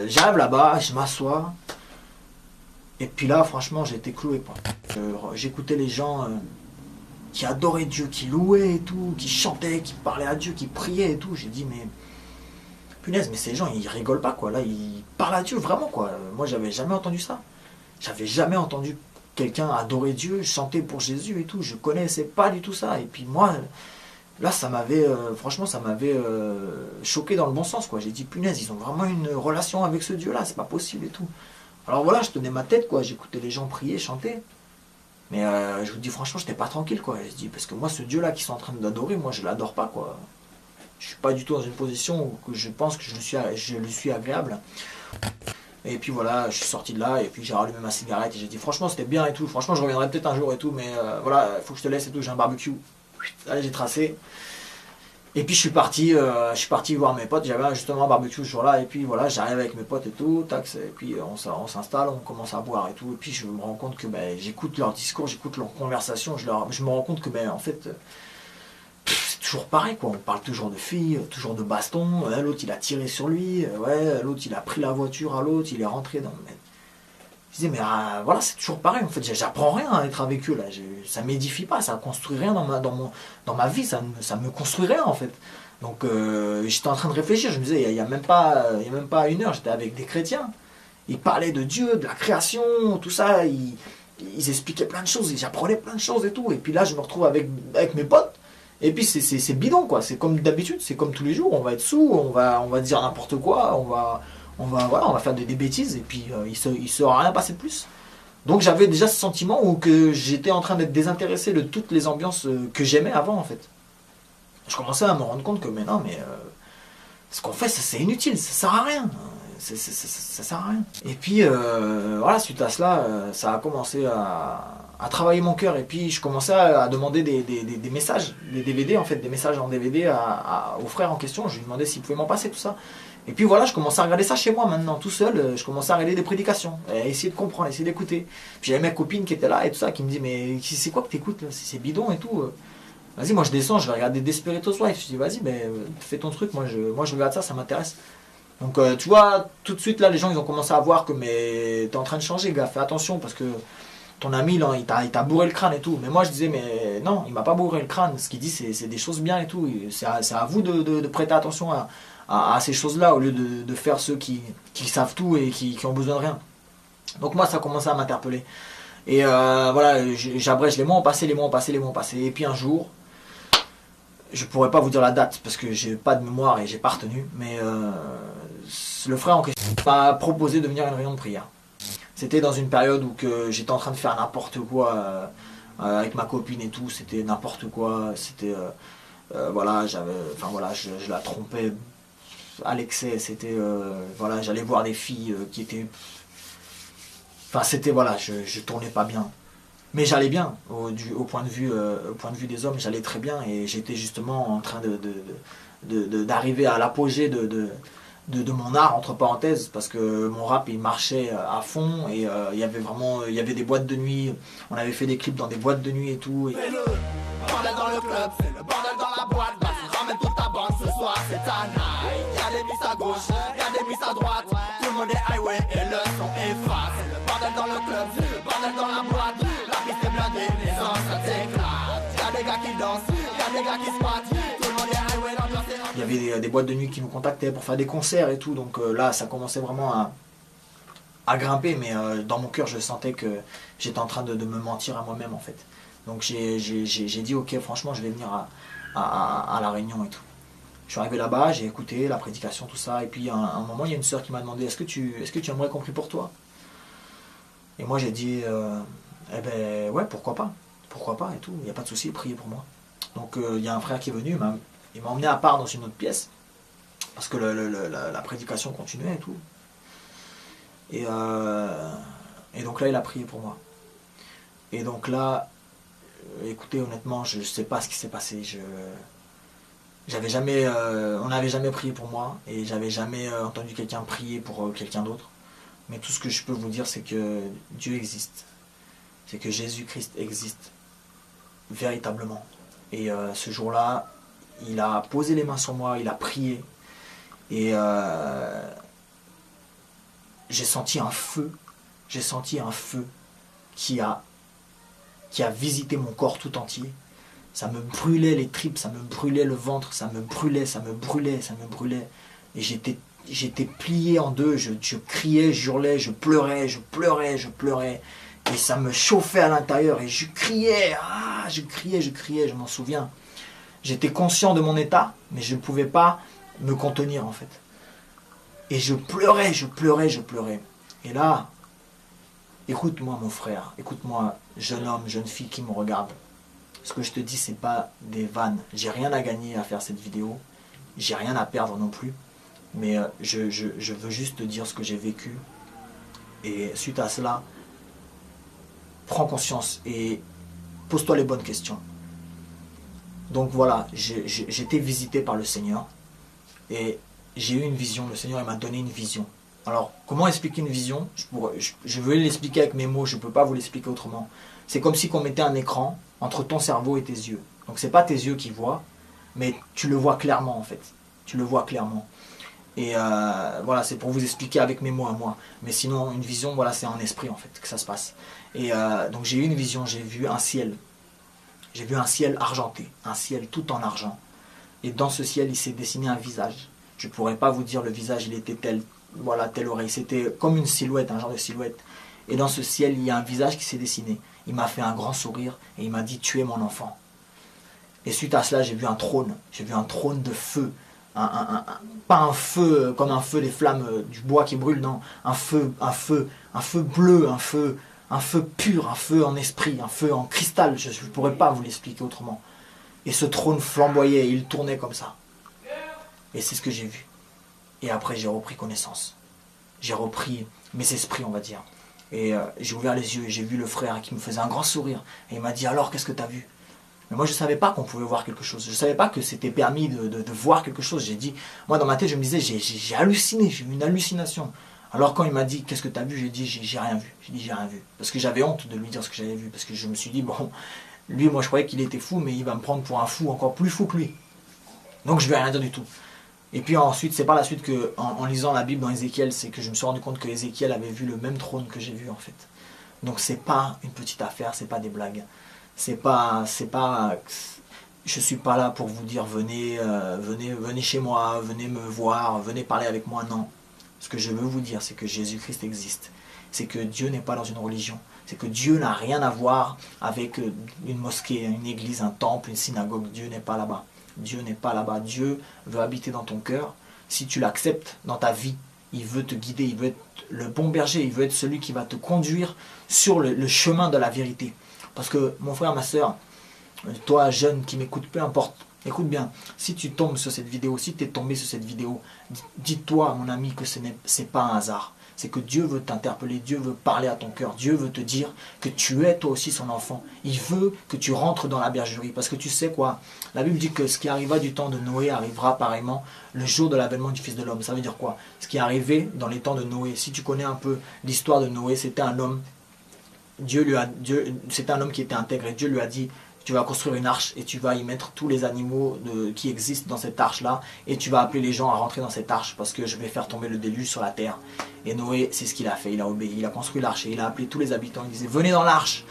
j'arrive là-bas, je m'assois, et puis là, franchement, j'ai été cloué, quoi. J'écoutais les gens qui adoraient Dieu, qui louaient et tout, qui chantaient, qui parlaient à Dieu, qui priaient et tout. J'ai dit, mais punaise, mais ces gens, ils rigolent pas, quoi. Là, ils parlent à Dieu, vraiment, quoi. Moi, j'avais jamais entendu ça. J'avais jamais entendu quelqu'un adorer Dieu, chanter pour Jésus et tout. Je connaissais pas du tout ça. Et puis moi, là, ça m'avait, franchement, ça m'avait choqué dans le bon sens, quoi. J'ai dit, punaise, ils ont vraiment une relation avec ce Dieu-là, c'est pas possible et tout. Alors voilà, je tenais ma tête, quoi. J'écoutais les gens prier, chanter. Mais je vous dis, franchement, j'étais pas tranquille, quoi. Je dis, parce que moi, ce Dieu-là qu'ils sont en train d'adorer, moi, je l'adore pas, quoi. Je suis pas du tout dans une position où je pense que je lui suis agréable. Et puis voilà, je suis sorti de là et puis j'ai rallumé ma cigarette et j'ai dit franchement c'était bien et tout, franchement je reviendrai peut-être un jour et tout, mais voilà, il faut que je te laisse et tout, j'ai un barbecue. Allez, j'ai tracé. Et puis je suis parti voir mes potes, j'avais justement un barbecue ce jour-là et puis voilà, j'arrive avec mes potes et tout, tac, et puis on s'installe, on commence à boire et tout, et puis je me rends compte que j'écoute leur discours, j'écoute leur conversation, je me rends compte que en fait c'est toujours pareil quoi, on parle toujours de filles, toujours de baston, l'autre il a tiré sur lui, l'autre il a pris la voiture à l'autre, il est rentré dans le... Je disais mais voilà c'est toujours pareil en fait, j'apprends rien à être avec eux là, ça m'édifie pas, ça construit rien dans ma vie, ça me construit rien en fait. Donc j'étais en train de réfléchir, je me disais il y a même pas 1 heure, j'étais avec des chrétiens. Ils parlaient de Dieu, de la création, tout ça. Ils expliquaient plein de choses, j'apprenais plein de choses et tout. Et puis là, je me retrouve avec mes potes. Et puis c'est bidon, quoi. C'est comme d'habitude, c'est comme tous les jours. On va être sous, on va dire n'importe quoi, on va faire des bêtises. Et puis il ne sera rien passé de plus. Donc j'avais déjà ce sentiment où que j'étais en train d'être désintéressé de toutes les ambiances que j'aimais avant, en fait. Je commençais à me rendre compte que mais ce qu'on fait, c'est inutile, ça sert à rien. Ça sert à rien. Et puis voilà, suite à cela, ça a commencé à travailler mon cœur. Et puis je commençais à demander des messages, des DVD en fait, des messages en DVD aux frères en question. Je lui demandais s'ils pouvaient m'en passer, tout ça. Et puis voilà, je commençais à regarder ça chez moi maintenant, tout seul. Je commençais à regarder des prédications, essayer de comprendre, essayer d'écouter. Puis j'avais ma copine qui était là et tout ça, qui me dit mais c'est quoi que t'écoutes là? C'est bidon et tout. Vas-y, moi je descends, je vais regarder Desperate Housewives. Je dis vas-y, mais fais ton truc, moi je regarde ça m'intéresse. Donc tu vois, tout de suite là, les gens ils ont commencé à voir que mais t'es en train de changer, gars, fais attention parce que ton ami là, il t'a bourré le crâne et tout. Mais moi je disais mais non, il m'a pas bourré le crâne. Ce qu'il dit c'est des choses bien et tout. C'est à vous de prêter attention à ces choses-là au lieu de faire ceux qui savent tout et qui ont besoin de rien. Donc moi ça a commencé à m'interpeller. Et voilà, j'abrège les mois ont passé. Et puis un jour, je pourrais pas vous dire la date parce que j'ai pas de mémoire et j'ai pas retenu, mais le frère en question m'a proposé de venir à une réunion de prière. C'était dans une période où j'étais en train de faire n'importe quoi avec ma copine et tout, c'était n'importe quoi, c'était voilà, je la trompais à l'excès, c'était voilà, j'allais voir des filles qui étaient, enfin c'était voilà, je tournais pas bien. Mais j'allais bien, au point de vue des hommes, j'allais très bien et j'étais justement en train d'arriver à l'apogée de mon art, entre parenthèses, parce que mon rap il marchait à fond et il y avait des boîtes de nuit, on avait fait des clips dans des boîtes de nuit et tout. Fais le bordel dans le club, c'est le bordel dans la boîte, vas-y ramène toute ta bande, ce soir c'est ta night. Y'a des miss à gauche, y'a des miss à droite, tout le monde est highway et le son est fast. C'est le bordel dans le club, c'est le bordel dans la boîte. Les gens ça t'éclate. Y'a des gars qui dansent, y'a des gars qui se battent. Tout le monde est highway, l'ambiance est... Il y avait des boîtes de nuit qui nous contactaient pour faire des concerts et tout. Donc là, ça commençait vraiment à grimper. Mais dans mon cœur, je sentais que j'étais en train de me mentir à moi-même en fait. Donc j'ai dit ok, franchement, je vais venir à la réunion et tout. Je suis arrivé là-bas, j'ai écouté la prédication, tout ça. Et puis à un moment, il y a une sœur qui m'a demandé est-ce que tu aimerais qu'on prie pour toi? Et moi, j'ai dit... eh ben ouais, pourquoi pas et tout, il n'y a pas de souci, priez pour moi. Donc il y a un frère qui est venu, il m'a emmené à part dans une autre pièce, parce que la prédication continuait et tout. Et donc là il a prié pour moi. Et donc là, écoutez honnêtement, je ne sais pas ce qui s'est passé, on n'avait jamais prié pour moi, et j'avais jamais entendu quelqu'un prier pour quelqu'un d'autre. Mais tout ce que je peux vous dire, c'est que Dieu existe. C'est que Jésus-Christ existe véritablement. Et ce jour-là, il a posé les mains sur moi, il a prié. Et j'ai senti un feu qui a visité mon corps tout entier. Ça me brûlait les tripes, ça me brûlait le ventre, ça me brûlait. Et j'étais plié en deux, je criais, j'hurlais, je pleurais. Et ça me chauffait à l'intérieur et je criais, je m'en souviens. J'étais conscient de mon état, mais je ne pouvais pas me contenir en fait. Et je pleurais. Et là, écoute-moi mon frère, écoute-moi jeune homme, jeune fille qui me regarde. Ce que je te dis, c'est pas des vannes. J'ai rien à gagner à faire cette vidéo. J'ai rien à perdre non plus. Mais je veux juste te dire ce que j'ai vécu. Et suite à cela, prends conscience et pose-toi les bonnes questions. Donc voilà, j'ai été visité par le Seigneur et j'ai eu une vision. Le Seigneur m'a donné une vision. Alors, comment expliquer une vision? Je veux l'expliquer avec mes mots, je ne peux pas vous l'expliquer autrement. C'est comme si on mettait un écran entre ton cerveau et tes yeux. Donc c'est pas tes yeux qui voient, mais tu le vois clairement en fait. Tu le vois clairement. Et voilà, c'est pour vous expliquer avec mes mots à moi. Mais sinon, une vision, voilà, c'est en esprit en fait que ça se passe. Et donc j'ai eu une vision, j'ai vu un ciel. J'ai vu un ciel argenté, un ciel tout en argent. Et dans ce ciel, il s'est dessiné un visage. Je ne pourrais pas vous dire le visage, il était tel. voilà, telle oreille. C'était comme une silhouette, un genre de silhouette. Et dans ce ciel, il y a un visage qui s'est dessiné. Il m'a fait un grand sourire et il m'a dit, tu es mon enfant. Et suite à cela, j'ai vu un trône de feu. Pas un feu comme un feu des flammes du bois qui brûle, non. Un feu bleu, un feu pur, un feu en esprit, un feu en cristal. Je ne pourrais pas vous l'expliquer autrement. Et ce trône flamboyait, il tournait comme ça. Et c'est ce que j'ai vu. Et après, j'ai repris connaissance. J'ai repris mes esprits, on va dire. Et j'ai ouvert les yeux et j'ai vu le frère qui me faisait un grand sourire. Et il m'a dit, alors, qu'est-ce que tu as vu? Mais moi, je ne savais pas qu'on pouvait voir quelque chose. Je ne savais pas que c'était permis de voir quelque chose. J'ai dit, moi, dans ma tête, je me disais, j'ai halluciné, j'ai eu une hallucination. Alors, quand il m'a dit, qu'est-ce que tu as vu? J'ai dit, j'ai rien vu. J'ai dit, j'ai rien vu. Parce que j'avais honte de lui dire ce que j'avais vu. Parce que je me suis dit, bon, lui, moi, je croyais qu'il était fou, mais il va me prendre pour un fou encore plus fou que lui. Donc, je ne vais rien dire du tout. Et puis ensuite, c'est par la suite que, en lisant la Bible dans Ézéchiel, c'est que je me suis rendu compte que Ézéchiel avait vu le même trône que j'ai vu, en fait. Donc, c'est pas une petite affaire, c'est pas des blagues. Je suis pas là pour vous dire venez chez moi, venez me voir, venez parler avec moi, non. Ce que je veux vous dire, c'est que Jésus-Christ existe. C'est que Dieu n'est pas dans une religion. C'est que Dieu n'a rien à voir avec une mosquée, une église, un temple, une synagogue. Dieu n'est pas là-bas. Dieu n'est pas là-bas. Dieu veut habiter dans ton cœur. Si tu l'acceptes dans ta vie, il veut te guider, il veut être le bon berger, il veut être celui qui va te conduire sur le chemin de la vérité. Parce que mon frère, ma soeur, toi jeune qui m'écoute, peu importe, écoute bien, si tu tombes sur cette vidéo, si tu es tombé sur cette vidéo, dis-toi mon ami que c'est pas un hasard. C'est que Dieu veut t'interpeller, Dieu veut parler à ton cœur, Dieu veut te dire que tu es toi aussi son enfant. Il veut que tu rentres dans la bergerie. Parce que tu sais quoi, la Bible dit que ce qui arriva du temps de Noé arrivera pareillement le jour de l'avènement du Fils de l'homme. Ça veut dire quoi? Ce qui est arrivé dans les temps de Noé, si tu connais un peu l'histoire de Noé, c'était un homme, c'était un homme qui était intègre et Dieu lui a dit, tu vas construire une arche et tu vas y mettre tous les animaux qui existent dans cette arche-là et tu vas appeler les gens à rentrer dans cette arche parce que je vais faire tomber le déluge sur la terre. Et Noé, c'est ce qu'il a fait, il a obéi, il a construit l'arche et il a appelé tous les habitants, il disait venez dans l'arche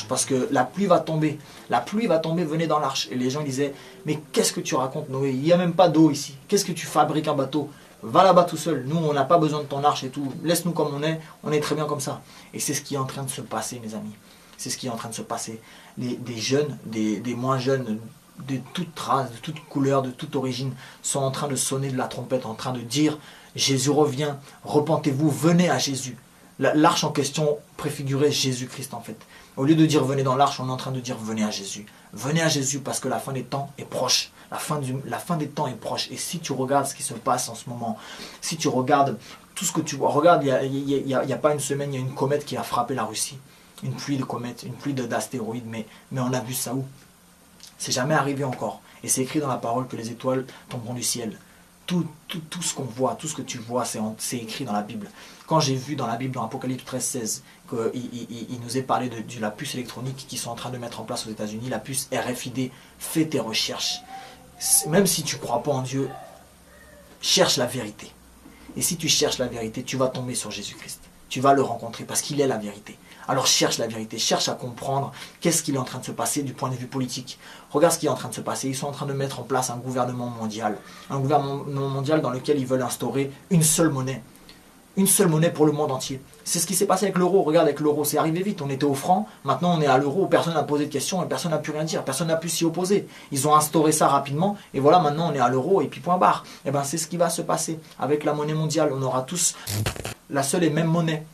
parce que la pluie va tomber, venez dans l'arche. Et les gens disaient mais qu'est-ce que tu racontes Noé, il n'y a même pas d'eau ici, qu'est-ce que tu fabriques un bateau? Va là-bas tout seul, nous on n'a pas besoin de ton arche et tout, laisse-nous comme on est très bien comme ça. Et c'est ce qui est en train de se passer mes amis, c'est ce qui est en train de se passer. Des jeunes, des moins jeunes, de toute race, de toute couleur, de toute origine, sont en train de sonner de la trompette, en train de dire Jésus revient, repentez-vous, venez à Jésus. L'arche en question préfigurait Jésus-Christ en fait. Au lieu de dire venez dans l'arche, on est en train de dire venez à Jésus. Venez à Jésus parce que la fin des temps est proche. La fin des temps est proche. Et si tu regardes ce qui se passe en ce moment, si tu regardes tout ce que tu vois, regarde, il y a pas une semaine, il y a une comète qui a frappé la Russie. Une pluie de comètes, une pluie d'astéroïdes, mais on a vu ça où? C'est jamais arrivé encore. Et c'est écrit dans la parole que les étoiles tomberont du ciel. Tout ce qu'on voit, tout ce que tu vois, c'est écrit dans la Bible. Quand j'ai vu dans la Bible, dans Apocalypse 13-16, qu'il nous est parlé de la puce électronique qu'ils sont en train de mettre en place aux États-Unis, la puce RFID, fais tes recherches. Même si tu ne crois pas en Dieu, cherche la vérité. Et si tu cherches la vérité, tu vas tomber sur Jésus-Christ. Tu vas le rencontrer parce qu'il est la vérité. Alors cherche la vérité, cherche à comprendre qu'est-ce qu'il est en train de se passer du point de vue politique. Regarde ce qui est en train de se passer. Ils sont en train de mettre en place un gouvernement mondial. Un gouvernement mondial dans lequel ils veulent instaurer une seule monnaie. Une seule monnaie pour le monde entier. C'est ce qui s'est passé avec l'euro. Regarde, avec l'euro, c'est arrivé vite. On était au franc, maintenant on est à l'euro. Personne n'a posé de questions et personne n'a pu rien dire. Personne n'a pu s'y opposer. Ils ont instauré ça rapidement et voilà, maintenant on est à l'euro et puis point barre. Et bien c'est ce qui va se passer avec la monnaie mondiale. On aura tous la seule et même monnaie.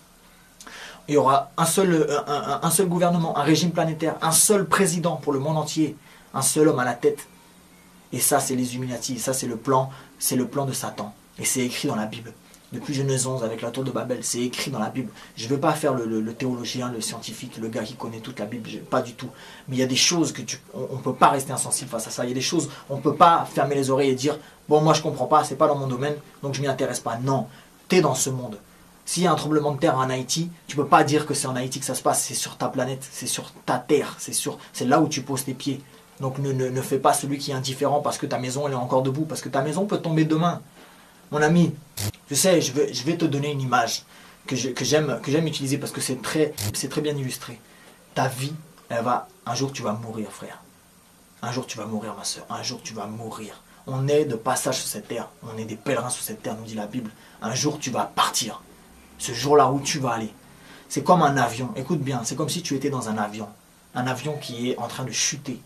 Il y aura un seul gouvernement, un régime planétaire, un seul président pour le monde entier, un seul homme à la tête. Et ça, c'est les Illuminati, ça, c'est le plan de Satan. Et c'est écrit dans la Bible. Depuis Genèse 11, avec la tour de Babel, c'est écrit dans la Bible. Je ne veux pas faire le théologien, le scientifique, le gars qui connaît toute la Bible, pas du tout. Mais il y a des choses on ne peut pas rester insensible face à ça. Il y a des choses, on ne peut pas fermer les oreilles et dire « Bon, moi je ne comprends pas, c'est pas dans mon domaine, donc je ne m'y intéresse pas. » Non, tu es dans ce monde. S'il y a un tremblement de terre en Haïti, tu ne peux pas dire que c'est en Haïti que ça se passe, c'est sur ta planète, c'est sur ta terre, c'est là où tu poses tes pieds. Donc ne fais pas celui qui est indifférent parce que ta maison elle est encore debout, parce que ta maison peut tomber demain. Mon ami, je sais, je vais te donner une image que j'aime utiliser parce que c'est très bien illustré. Ta vie, un jour tu vas mourir frère. Un jour tu vas mourir ma soeur, un jour tu vas mourir. On est de passage sur cette terre. On est des pèlerins sur cette terre, nous dit la Bible. Un jour, tu vas partir. Ce jour-là où tu vas aller. C'est comme un avion. Écoute bien, c'est comme si tu étais dans un avion. Un avion qui est en train de chuter.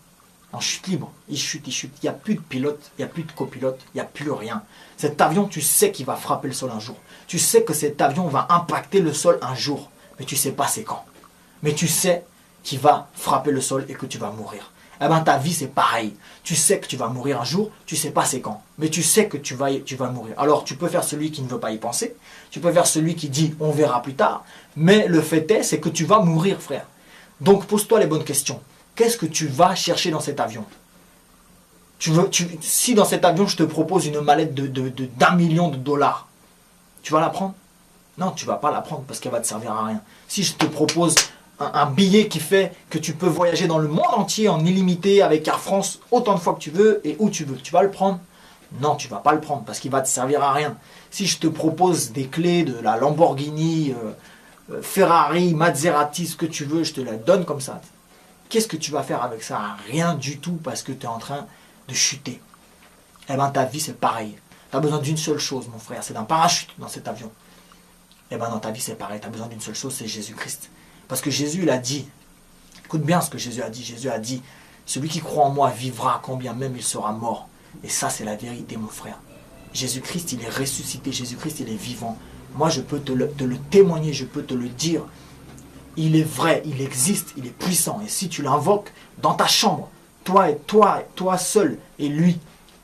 En chute libre. Il chute, il chute. Il n'y a plus de pilote, il n'y a plus de copilote, il n'y a plus rien. Cet avion, tu sais qu'il va frapper le sol un jour. Tu sais que cet avion va impacter le sol un jour. Mais tu ne sais pas c'est quand. Mais tu sais qu'il va frapper le sol et que tu vas mourir. Eh bien, ta vie, c'est pareil. Tu sais que tu vas mourir un jour, tu ne sais pas c'est quand. Mais tu sais que tu vas mourir. Alors, tu peux faire celui qui ne veut pas y penser. Tu peux faire celui qui dit, on verra plus tard. Mais le fait est, c'est que tu vas mourir, frère. Donc, pose-toi les bonnes questions. Qu'est-ce que tu vas chercher dans cet avion? Si dans cet avion, je te propose une mallette d'1 million de dollars, tu vas la prendre? Non, tu ne vas pas la prendre parce qu'elle va te servir à rien. Si je te propose un billet qui fait que tu peux voyager dans le monde entier en illimité avec Air France autant de fois que tu veux et où tu veux, tu vas le prendre? Non, tu ne vas pas le prendre parce qu'il va te servir à rien. Si je te propose des clés de la Lamborghini, Ferrari, Maserati, ce que tu veux, je te la donne comme ça. Qu'est-ce que tu vas faire avec ça? Rien du tout parce que tu es en train de chuter. Eh bien, ta vie, c'est pareil. Tu as besoin d'une seule chose, mon frère, c'est d'un parachute dans cet avion. Eh bien, dans ta vie, c'est pareil. Tu as besoin d'une seule chose, c'est Jésus-Christ. Parce que Jésus, il a dit, écoute bien ce que Jésus a dit. Jésus a dit, celui qui croit en moi vivra quand bien même il sera mort. Et ça, c'est la vérité, mon frère. Jésus-Christ, il est ressuscité. Jésus-Christ, il est vivant. Moi, je peux te le témoigner, je peux te le dire. Il est vrai, il existe, il est puissant. Et si tu l'invoques dans ta chambre, toi seul et lui,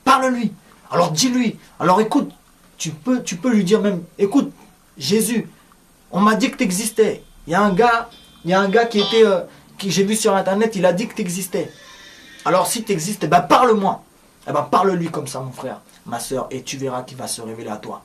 parle-lui. Alors dis-lui. Alors écoute, tu peux lui dire même, écoute, Jésus, on m'a dit que tu existais. Il y a un gars qui j'ai vu sur internet, il a dit que tu existais. Alors si tu existes, parle-moi. Parle-lui comme ça, mon frère, ma soeur, et tu verras qu'il va se révéler à toi.